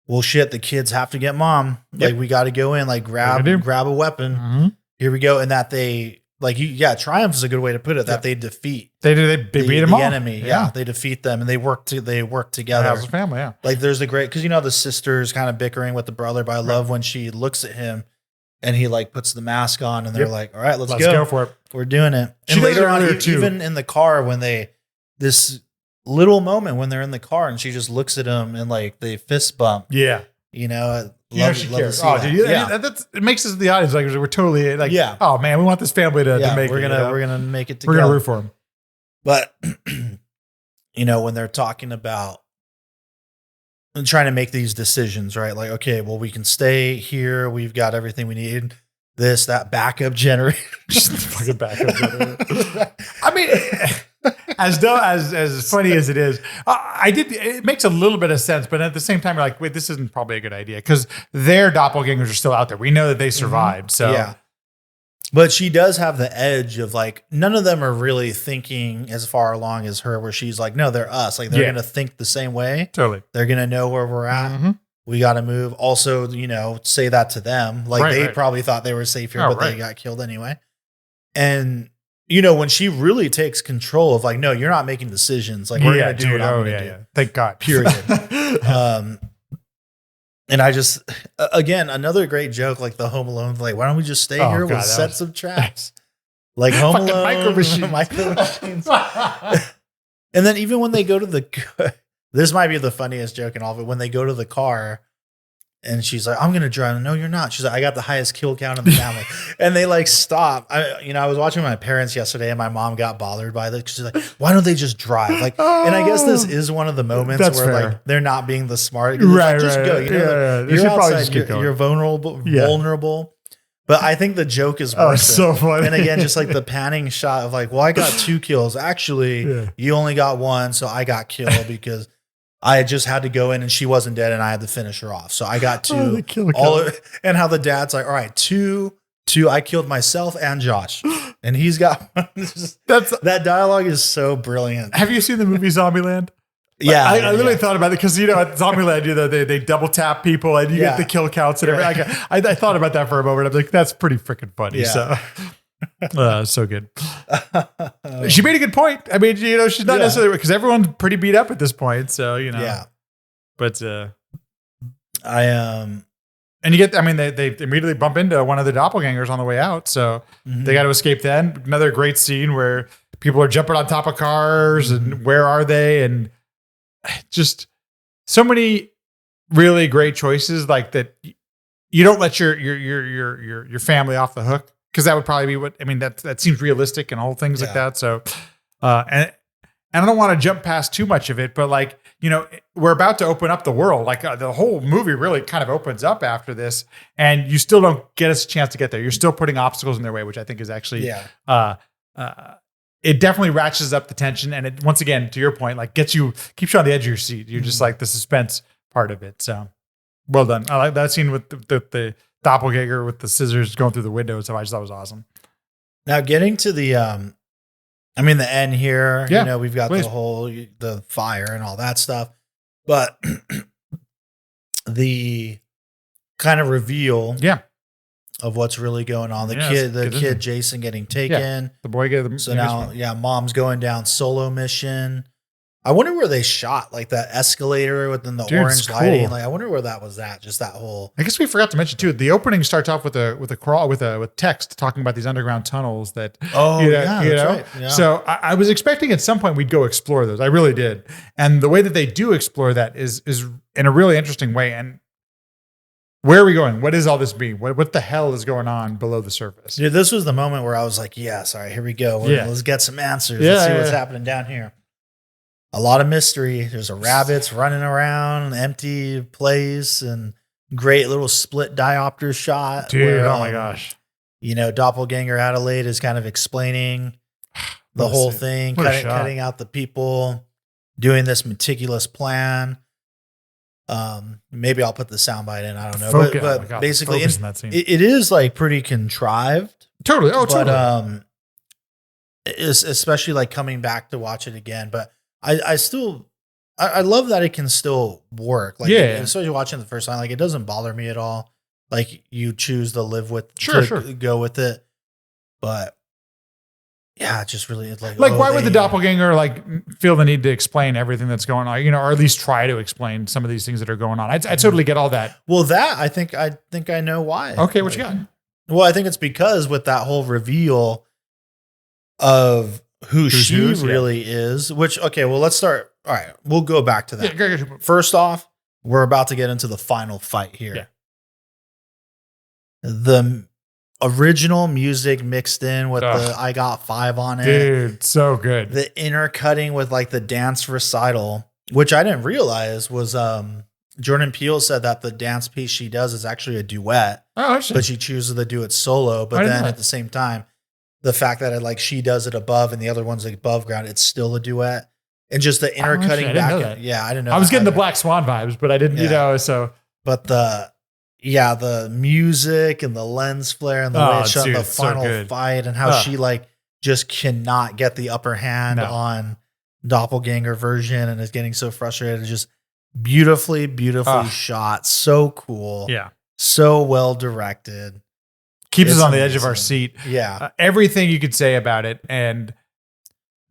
S2: Well, shit, the kids have to get mom. Like, we got to go in, like, grab a weapon. Mm-hmm. Here we go. And that they, like, triumph is a good way to put it, that they defeat.
S3: They beat them all.
S2: The enemy. Yeah. They defeat them and they work together.
S3: As a family, yeah.
S2: Like, there's the great, because, the sister's kind of bickering with the brother, but I love when she looks at him and he, like, puts the mask on and they're like, all right, let's go
S3: for it.
S2: We're doing it. And later on, even in the car, when this little moment when they're in the car and she just looks at him and like they fist bump.
S3: Yeah.
S2: She cares.
S3: Oh, dude, it makes us the audience like we're totally like, oh man, we want this family to make
S2: we're
S3: it.
S2: We're gonna make it together.
S3: We're gonna root for them.
S2: But when they're talking about trying to make these decisions, right? Like, okay, well, we can stay here. We've got everything we need. This, that backup generator.
S3: Just fucking backup generator. I mean, as funny as it is, it makes a little bit of sense, but at the same time, you're like, wait, this isn't probably a good idea because their doppelgangers are still out there. We know that they survived. So
S2: yeah. But she does have the edge of like, none of them are really thinking as far along as her, where she's like, no, they're us. Like they're going to think the same way.
S3: Totally.
S2: They're going to know where we're at. Mm-hmm. We got to move. Also, say that to them. Like they probably thought they were safe here, but they got killed anyway. And, when she really takes control of like, no, you're not making decisions. Like we're going to do what I'm going to do.
S3: Thank God.
S2: Period. And I just, again, another great joke, like the Home Alone, like, why don't we just stay here with sets of traps? Like Home Alone. Micro machines. And then even when they go to this might be the funniest joke in all of it. When they go to the car and she's like, I'm going to drive. No, you're not. She's like, I got the highest kill count in the family. And they like stop. I was watching my parents yesterday and my mom got bothered by this. She's like, why don't they just drive? Like, and I guess this is one of the moments where like they're not being the smart. Right, just go. You're outside. You're vulnerable. But I think the joke is worth it.
S3: So funny.
S2: And again, just like the panning shot of like, well, I got 2 kills. Actually, you only got 1, so I got killed because I just had to go in and she wasn't dead and I had to finish her off. So I got 2. And how the dad's like, all right, 2, I killed myself and Josh. And he's got that dialogue is so brilliant.
S3: Have you seen the movie Zombieland?
S2: Yeah,
S3: I literally thought about it because at Zombieland, they double tap people and you get the kill counts and everything. I thought about that for a moment. I'm like, that's pretty freaking funny.
S2: Yeah.
S3: So good. She made a good point. I mean, she's not necessarily because everyone's pretty beat up at this point. So
S2: yeah.
S3: But
S2: and
S3: you get. I mean, they immediately bump into one of the doppelgangers on the way out. So they got to escape. Then another great scene where people are jumping on top of cars and where are they and. Just so many really great choices like that. You don't let your family off the hook because that would probably be that seems realistic and all things like that. So And I don't want to jump past too much of it, but like, you know, we're about to open up the world. Like the whole movie really kind of opens up after this, and you still don't get us a chance to get there. You're still putting obstacles in their way, which I think is actually, it definitely ratchets up the tension. And it, once again, to your point, like keeps you on the edge of your seat. You're just like the suspense part of it. So well done. I like that scene with the doppelganger with the scissors going through the window. So I just thought it was awesome.
S2: Now getting to the, the end here,
S3: Yeah,
S2: you know, we've got
S3: please.
S2: the fire and all that stuff, but the kind of reveal of what's really going on. The kid Jason getting taken.
S3: Yeah. The boy get
S2: So now, mom's going down solo mission. I wonder where they shot like that escalator within the orange lighting. Like, I wonder where that was at. Just that whole.
S3: I guess we forgot to mention too. The opening starts off with a crawl with text talking about these underground tunnels that.
S2: Oh, that's right. Yeah.
S3: So I was expecting at some point we'd go explore those. I really did, and the way that they do explore that is in a really interesting way. And where are we going? What does all this mean? What the hell is going on below the surface?
S2: Dude, this was the moment where I was like, yes, all right, here we go. Let's get some answers. Let's see what's happening down here. A lot of mystery. There's a rabbits running around, empty place, and great little split diopter shot.
S3: Dude, where, oh my gosh.
S2: You know, Doppelganger Adelaide is kind of explaining the whole thing, cutting out the people, doing this meticulous plan. Maybe I'll put the soundbite in. I don't know. But basically, it is like pretty contrived.
S3: Totally. Oh,
S2: but,
S3: totally.
S2: Especially like coming back to watch it again. But I still love that it can still work. Like, especially watching the first time, like it doesn't bother me at all. Like you choose to live with, go with it. But yeah, it just really it's like
S3: why would the doppelganger like feel the need to explain everything that's going on? You know, or at least try to explain some of these things that are going on. I totally get all that.
S2: Well, I think I know why.
S3: Okay, what you got?
S2: Well, I think it's because with that whole reveal of who she really is, which, okay, well, let's start. All right, we'll go back to that.
S3: Yeah,
S2: First off, we're about to get into the final fight here.
S3: Yeah.
S2: The original music mixed in with the I Got Five on it.
S3: Dude, so good.
S2: The intercutting with like the dance recital, which I didn't realize was Jordan Peele said that the dance piece she does is actually a duet.
S3: Oh, actually.
S2: But she chooses to do it solo. But then at the same time, the fact that she does it above and the other one's above ground, it's still a duet. And just the intercutting back. I didn't know.
S3: I was getting the Black Swan vibes, but I didn't, so.
S2: But the music and the lens flare and the way it's shot, the final fight and how she just cannot get the upper hand on Doppelganger version and is getting so frustrated. It's just beautifully shot. So cool.
S3: Yeah.
S2: So well directed.
S3: Keeps us on the edge of our seat.
S2: Yeah.
S3: Everything you could say about it. And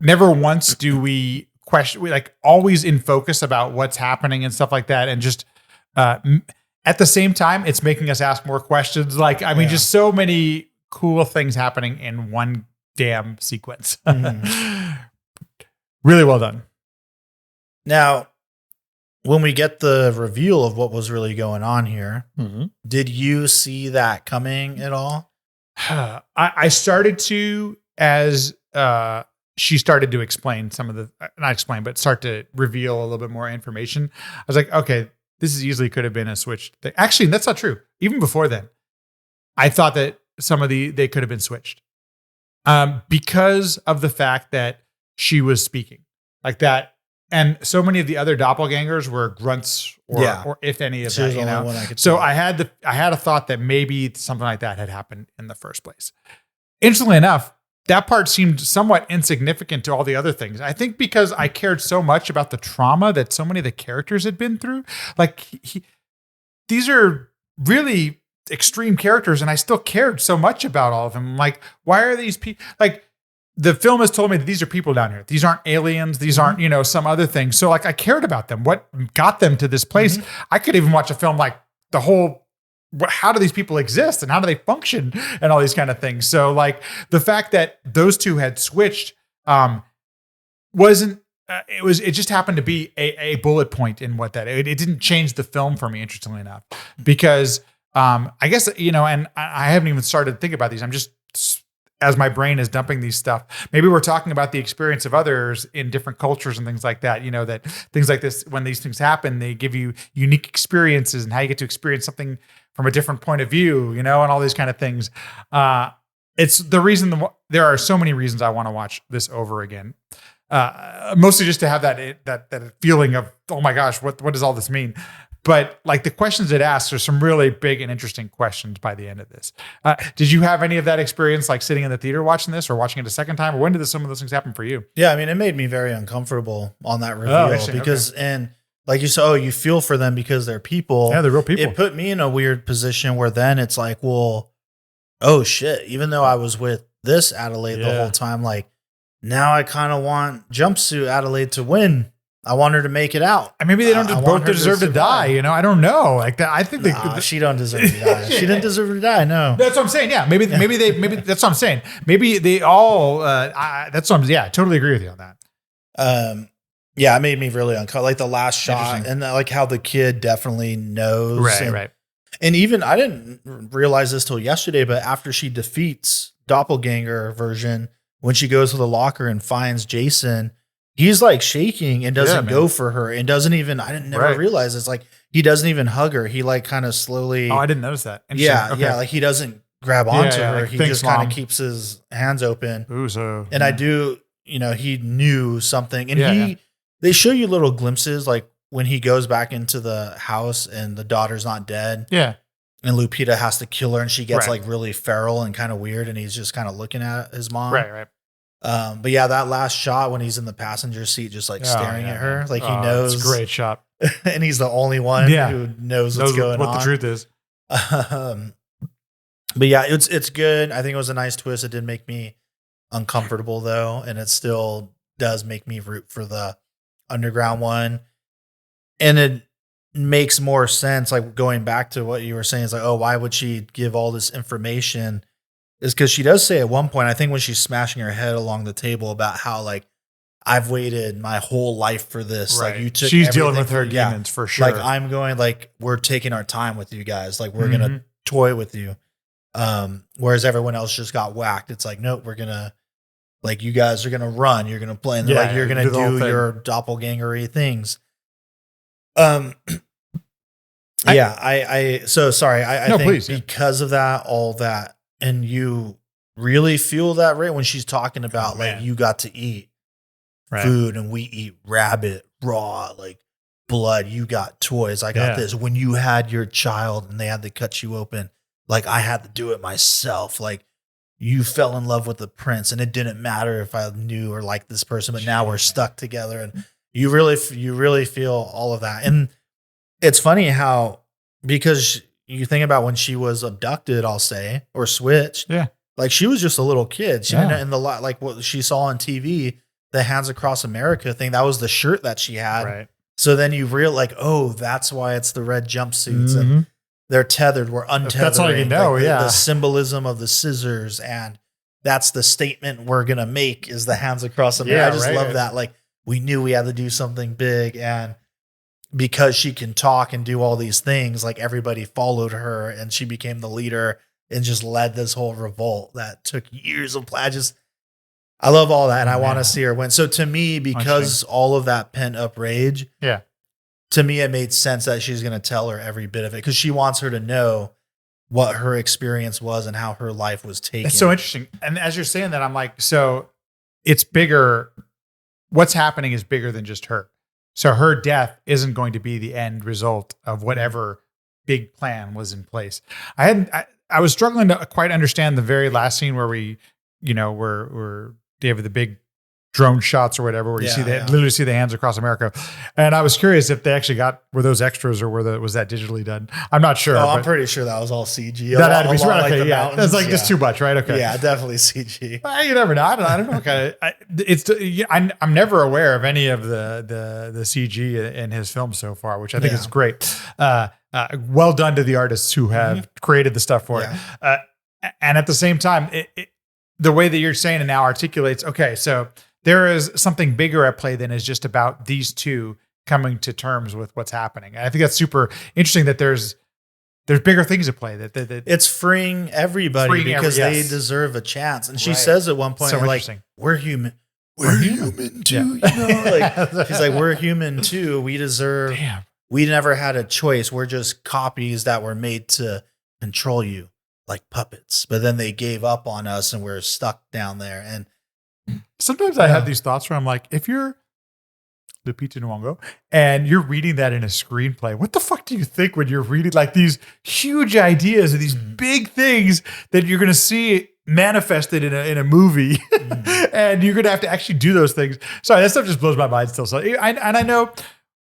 S3: never once do we question, we always in focus about what's happening and stuff like that. And just at the same time, it's making us ask more questions. Just so many cool things happening in one damn sequence. Mm-hmm. Really well done.
S2: Now, when we get the reveal of what was really going on here, did you see that coming at all?
S3: I started to, as she started to explain some of the, not explain, but start to reveal a little bit more information. I was like, okay, this is easily could have been a switch thing. Actually, that's not true. Even before then, I thought that they could have been switched because of the fact that she was speaking like that. And so many of the other doppelgangers were grunts or if any of that, you know. So I had a thought that maybe something like that had happened in the first place. Interestingly enough, that part seemed somewhat insignificant to all the other things. I think because I cared so much about the trauma that so many of the characters had been through. These are really extreme characters, and I still cared so much about all of them. Like, why are these people the film has told me that these are people down here. These aren't aliens. These aren't, some other things. So I cared about them. What got them to this place? Mm-hmm. I could even watch a film like the whole, how do these people exist and how do they function and all these kind of things. So the fact that those two had switched wasn't, it just happened to be a bullet point in what it didn't change the film for me, interestingly enough, because I guess, and I haven't even started to think about these. I'm just as my brain is dumping these stuff, maybe we're talking about the experience of others in different cultures and things like that. That things like this, when these things happen, they give you unique experiences and how you get to experience something from a different point of view, and all these kind of things. It's the reason there are so many reasons I want to watch this over again. Mostly just to have that feeling of, oh my gosh, what does all this mean? But like the questions it asks are some really big and interesting questions by the end of this. Did you have any of that experience, like sitting in the theater watching this or watching it a second time? Or when did some of those things happen for you?
S2: Yeah, I mean, it made me very uncomfortable on that reveal because, and like you said, you feel for them because they're people.
S3: Yeah, they're real people.
S2: It put me in a weird position where then it's like, well, oh shit, even though I was with this Adelaide the whole time, like now I kind of want jumpsuit Adelaide to win. I want her to make it out.
S3: And maybe they don't both deserve to die. I don't know. Like that. I think
S2: she don't deserve to die. She didn't deserve to die. No,
S3: that's what I'm saying. Yeah, maybe that's what I'm saying. Maybe they all. That's what I'm. Yeah, I totally agree with you on that.
S2: Yeah, it made me really uncomfortable. Like the last shot, and like how the kid definitely knows.
S3: Right.
S2: And even I didn't realize this till yesterday, but after she defeats Doppelganger version, when she goes to the locker and finds Jason, he's like shaking and doesn't go for her and doesn't even, I didn't never realize it's like, he doesn't even hug her. He like kind of slowly.
S3: Oh, I didn't notice that.
S2: Yeah. Like he doesn't grab onto her. Like, he just kind of keeps his hands open.
S3: Ooh,
S2: and I do, he knew something and they show you little glimpses. Like when he goes back into the house and the daughter's not dead.
S3: Yeah.
S2: And Lupita has to kill her and she gets like really feral and kind of weird. And he's just kind of looking at his mom.
S3: Right.
S2: But yeah, that last shot when he's in the passenger seat, just like staring at her, like he knows.
S3: It's a great shot.
S2: And he's the only one who knows what's going on.
S3: What the truth is.
S2: But yeah, it's good. I think it was a nice twist. It did make me uncomfortable though. And it still does make me root for the underground one. And it makes more sense. Like going back to what you were saying is like, oh, why would she give all this information? Is because she does say at one point, I think when she's smashing her head along the table about how like I've waited my whole life for this.
S3: Right.
S2: Like you took
S3: she's dealing with her demons for sure.
S2: Like I'm going like we're taking our time with you guys. Like we're gonna toy with you. Whereas everyone else just got whacked. It's like, nope, we're gonna like you guys are gonna run. You're gonna play and like you're gonna do your doppelganger-y things. I so sorry. I think because of that, all that. And you really feel that right when she's talking about like you got to eat food and we eat rabbit raw, like blood. You got toys. I got this. When you had your child and they had to cut you open, like I had to do it myself. Like you fell in love with the prince and it didn't matter if I knew or liked this person, but now we're stuck together. And you really feel all of that. And it's funny how, because you think about when she was abducted, I'll say, or switched. Yeah. Like she was just a little kid. She didn't, in the like what she saw on TV, the Hands Across America thing, that was the shirt that she had.
S3: Right.
S2: So then you realize like, oh, that's why it's the red jumpsuits and they're tethered. We're untethered. That's
S3: all you know.
S2: Like the symbolism of the scissors. And that's the statement we're going to make is the Hands Across America. I just love that. Like we knew we had to do something big. And because she can talk and do all these things, like everybody followed her and she became the leader and just led this whole revolt that took years of I love all that. And I want to see her win. So to me, because all of that pent up rage, to me, it made sense that she's going to tell her every bit of it because she wants her to know what her experience was and how her life was taken.
S3: It's so interesting. And as you're saying that, I'm like, so it's bigger. What's happening is bigger than just her. So her death isn't going to be the end result of whatever big plan was in place. I was struggling to quite understand the very last scene where we, where David, the big drone shots or whatever, where you literally see the Hands Across America. And I was curious if they actually were those extras or was that digitally done? I'm not sure.
S2: Oh, I'm pretty sure that was all CG.
S3: That had to be right. Okay, that's like just too much, right? Okay.
S2: Yeah, definitely CG.
S3: You never know. I don't know. Okay. I'm never aware of any of the CG in his film so far, which I think is great. Well done to the artists who have created the stuff for it. And at the same time, the way that you're saying it now articulates, okay, so there is something bigger at play than is just about these two coming to terms with what's happening. And I think that's super interesting that there's there's bigger things at play. That
S2: it's freeing everybody because they deserve a chance. And she says at one point,
S3: so
S2: like, we're human. We're human too. You know, like she's like, we're human too. We deserve.
S3: Damn.
S2: We never had a choice. We're just copies that were made to control you like puppets. But then they gave up on us and we're stuck down there. And
S3: sometimes I have these thoughts where I'm like, if you're Lupita Nyong'o and you're reading that in a screenplay, what the fuck do you think when you're reading like these huge ideas and these big things that you're going to see manifested in a movie and you're going to have to actually do those things? Sorry, that stuff just blows my mind still. So, and I know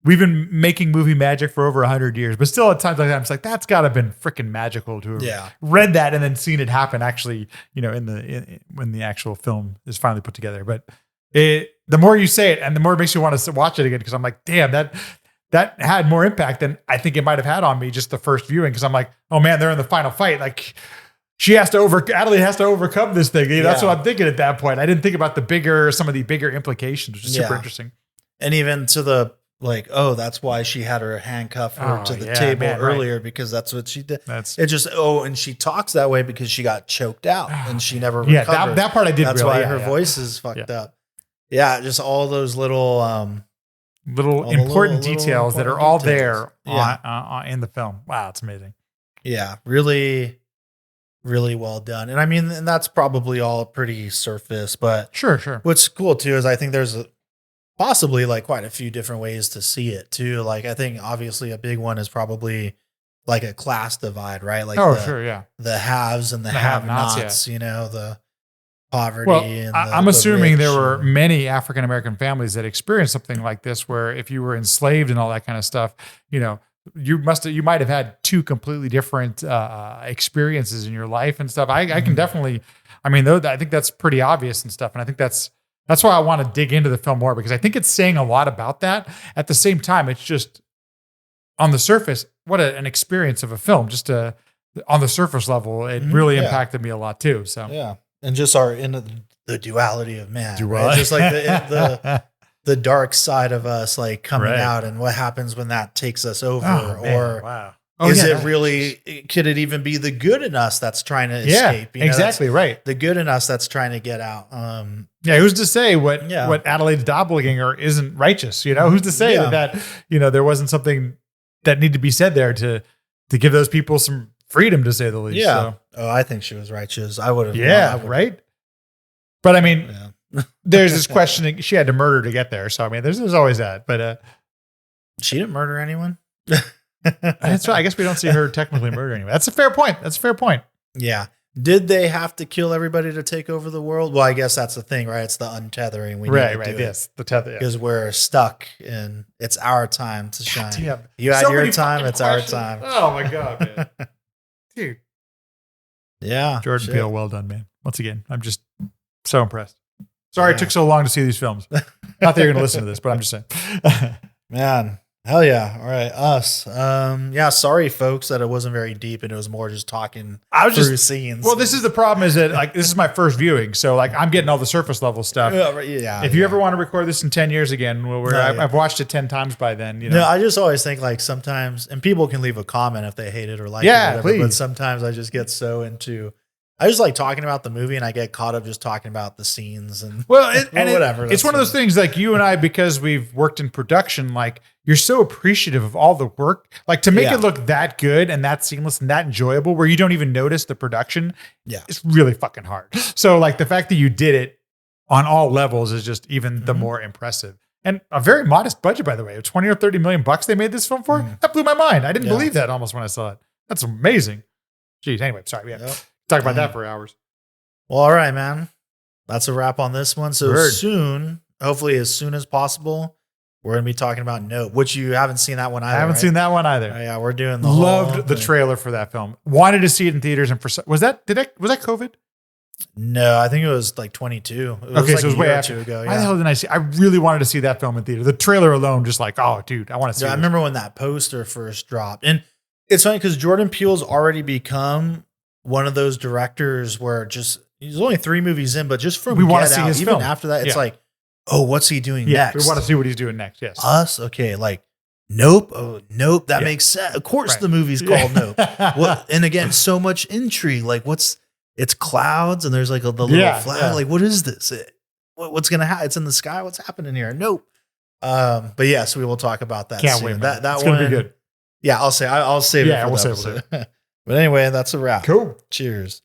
S3: we've been making movie magic for over 100 years, but still at times like that, I'm just like, that's gotta have been freaking magical to have read that and then seen it happen actually, you know, when the actual film is finally put together. But the more you say it and the more it makes you want to watch it again, because I'm like, damn, that had more impact than I think it might have had on me just the first viewing. Because I'm like, oh man, they're in the final fight. Like Adelaide has to overcome this thing. You know, that's what I'm thinking at that point. I didn't think about some of the bigger implications, which is super interesting.
S2: And even to the like, oh, that's why she had her handcuff her to the table earlier because that's what she did. And she talks that way because she got choked out and she never recovered.
S3: That part I did.
S2: That's why her voice is fucked up. Yeah, just all those little
S3: important details that are all there in the film. Wow, it's amazing.
S2: Yeah, really, really well done. And I mean, and that's probably all pretty surface, but
S3: sure.
S2: What's cool too is I think there's possibly like quite a few different ways to see it too. Like I think obviously a big one is probably like a class divide, right? Like the haves and the have-nots, you know, the poverty.
S3: Well,
S2: and
S3: I'm assuming there were many African-American families that experienced something like this, where if you were enslaved and all that kind of stuff, you know, you might have had two completely different experiences in your life and stuff. I can definitely, I mean, though, I think that's pretty obvious and stuff. And I think that's why I want to dig into the film more, because I think it's saying a lot about that. At the same time, it's just on the surface, what an experience of a film. Just on the surface level, it really impacted me a lot too. So
S2: yeah. And just the duality of man, right? Just like the dark side of us, like coming out, and what happens when that takes us over, is it really? Could it even be the good in us that's trying to escape? You know,
S3: exactly right.
S2: The good in us that's trying to get out.
S3: Who's to say what Adelaide's doppelganger isn't righteous? You know, who's to say that you know there wasn't something that needed to be said there to give those people some freedom, to say the least.
S2: Yeah. So. Oh, I think she was righteous. I would have.
S3: Yeah. Right. But I mean, there's this questioning. She had to murder to get there. So I mean, there's always that. But
S2: she didn't murder anyone.
S3: That's right. I guess we don't see her technically murder anyone. That's a fair point.
S2: Yeah. Did they have to kill everybody to take over the world? Well, I guess that's the thing, right? It's the untethering. We need to do
S3: yes, the tether.
S2: Because we're stuck and it's our time to shine.
S3: Damn.
S2: You had your time, it's our time.
S3: Oh my God, man. Dude.
S2: Yeah.
S3: Jordan Peele, well done, man. Once again, I'm just so impressed. Sorry it took so long to see these films. Not that you're going to listen to this, but I'm just saying.
S2: Man. Hell yeah. All right. Us. Sorry folks that it wasn't very deep and it was more just talking through scenes.
S3: Well, this is the problem, is that like this is my first viewing. So like I'm getting all the surface level stuff. If you ever want to record this in 10 years again, I've watched it 10 times by then. You know?
S2: No, I just always think like sometimes, and people can leave a comment if they hate it or like it or whatever, please. But sometimes I just get so into, I just like talking about the movie and I get caught up just talking about the scenes and whatever.
S3: It's one of those things like you and I, because we've worked in production, like you're so appreciative of all the work, like to make it look that good and that seamless and that enjoyable where you don't even notice the production. Yeah. It's really fucking hard. So like the fact that you did it on all levels is just even the more impressive. And a very modest budget, by the way, 20 or 30 million bucks they made this film for. That blew my mind. I didn't believe that almost when I saw it. That's amazing. Geez. Anyway, sorry. Yeah. Talk about that for hours.
S2: Well, all right, man. That's a wrap on this one. So soon, hopefully as soon as possible, we're going to be talking about Nope, which you haven't seen that one either.
S3: I haven't seen that one either.
S2: Oh, yeah, we're doing the
S3: Loved the trailer for that film. Wanted to see it in theaters. And was that COVID?
S2: No, I think it was like 22. It was
S3: okay,
S2: like
S3: so it was way after.
S2: Ago,
S3: Why the hell didn't I see? I really wanted to see that film in theater. The trailer alone, just like, oh, dude, I want to see it.
S2: I remember when that poster first dropped. And it's funny because Jordan Peele's already become one of those directors where he's only 3 movies in, but just from
S3: we want to see his
S2: even
S3: film.
S2: After that, it's like, oh, what's he doing next?
S3: We want to see what he's doing next. Yes.
S2: Us? Okay. Like Nope. Oh, nope. That
S3: Yeah.
S2: makes sense. Of course,
S3: Right.
S2: the movie's called Nope. What? And again, so much intrigue. Like, it's clouds and there's like the little flag.
S3: Yeah.
S2: Like, what is this? What's gonna happen? It's in the sky. What's happening here? Nope. But yes, we will talk about that.
S3: Can't
S2: soon.
S3: wait.
S2: That
S3: It's
S2: one,
S3: gonna be good.
S2: Yeah, I'll save it.
S3: Yeah,
S2: For
S3: we'll
S2: the
S3: save it.
S2: episode. But anyway, that's a wrap.
S3: Cool.
S2: Cheers.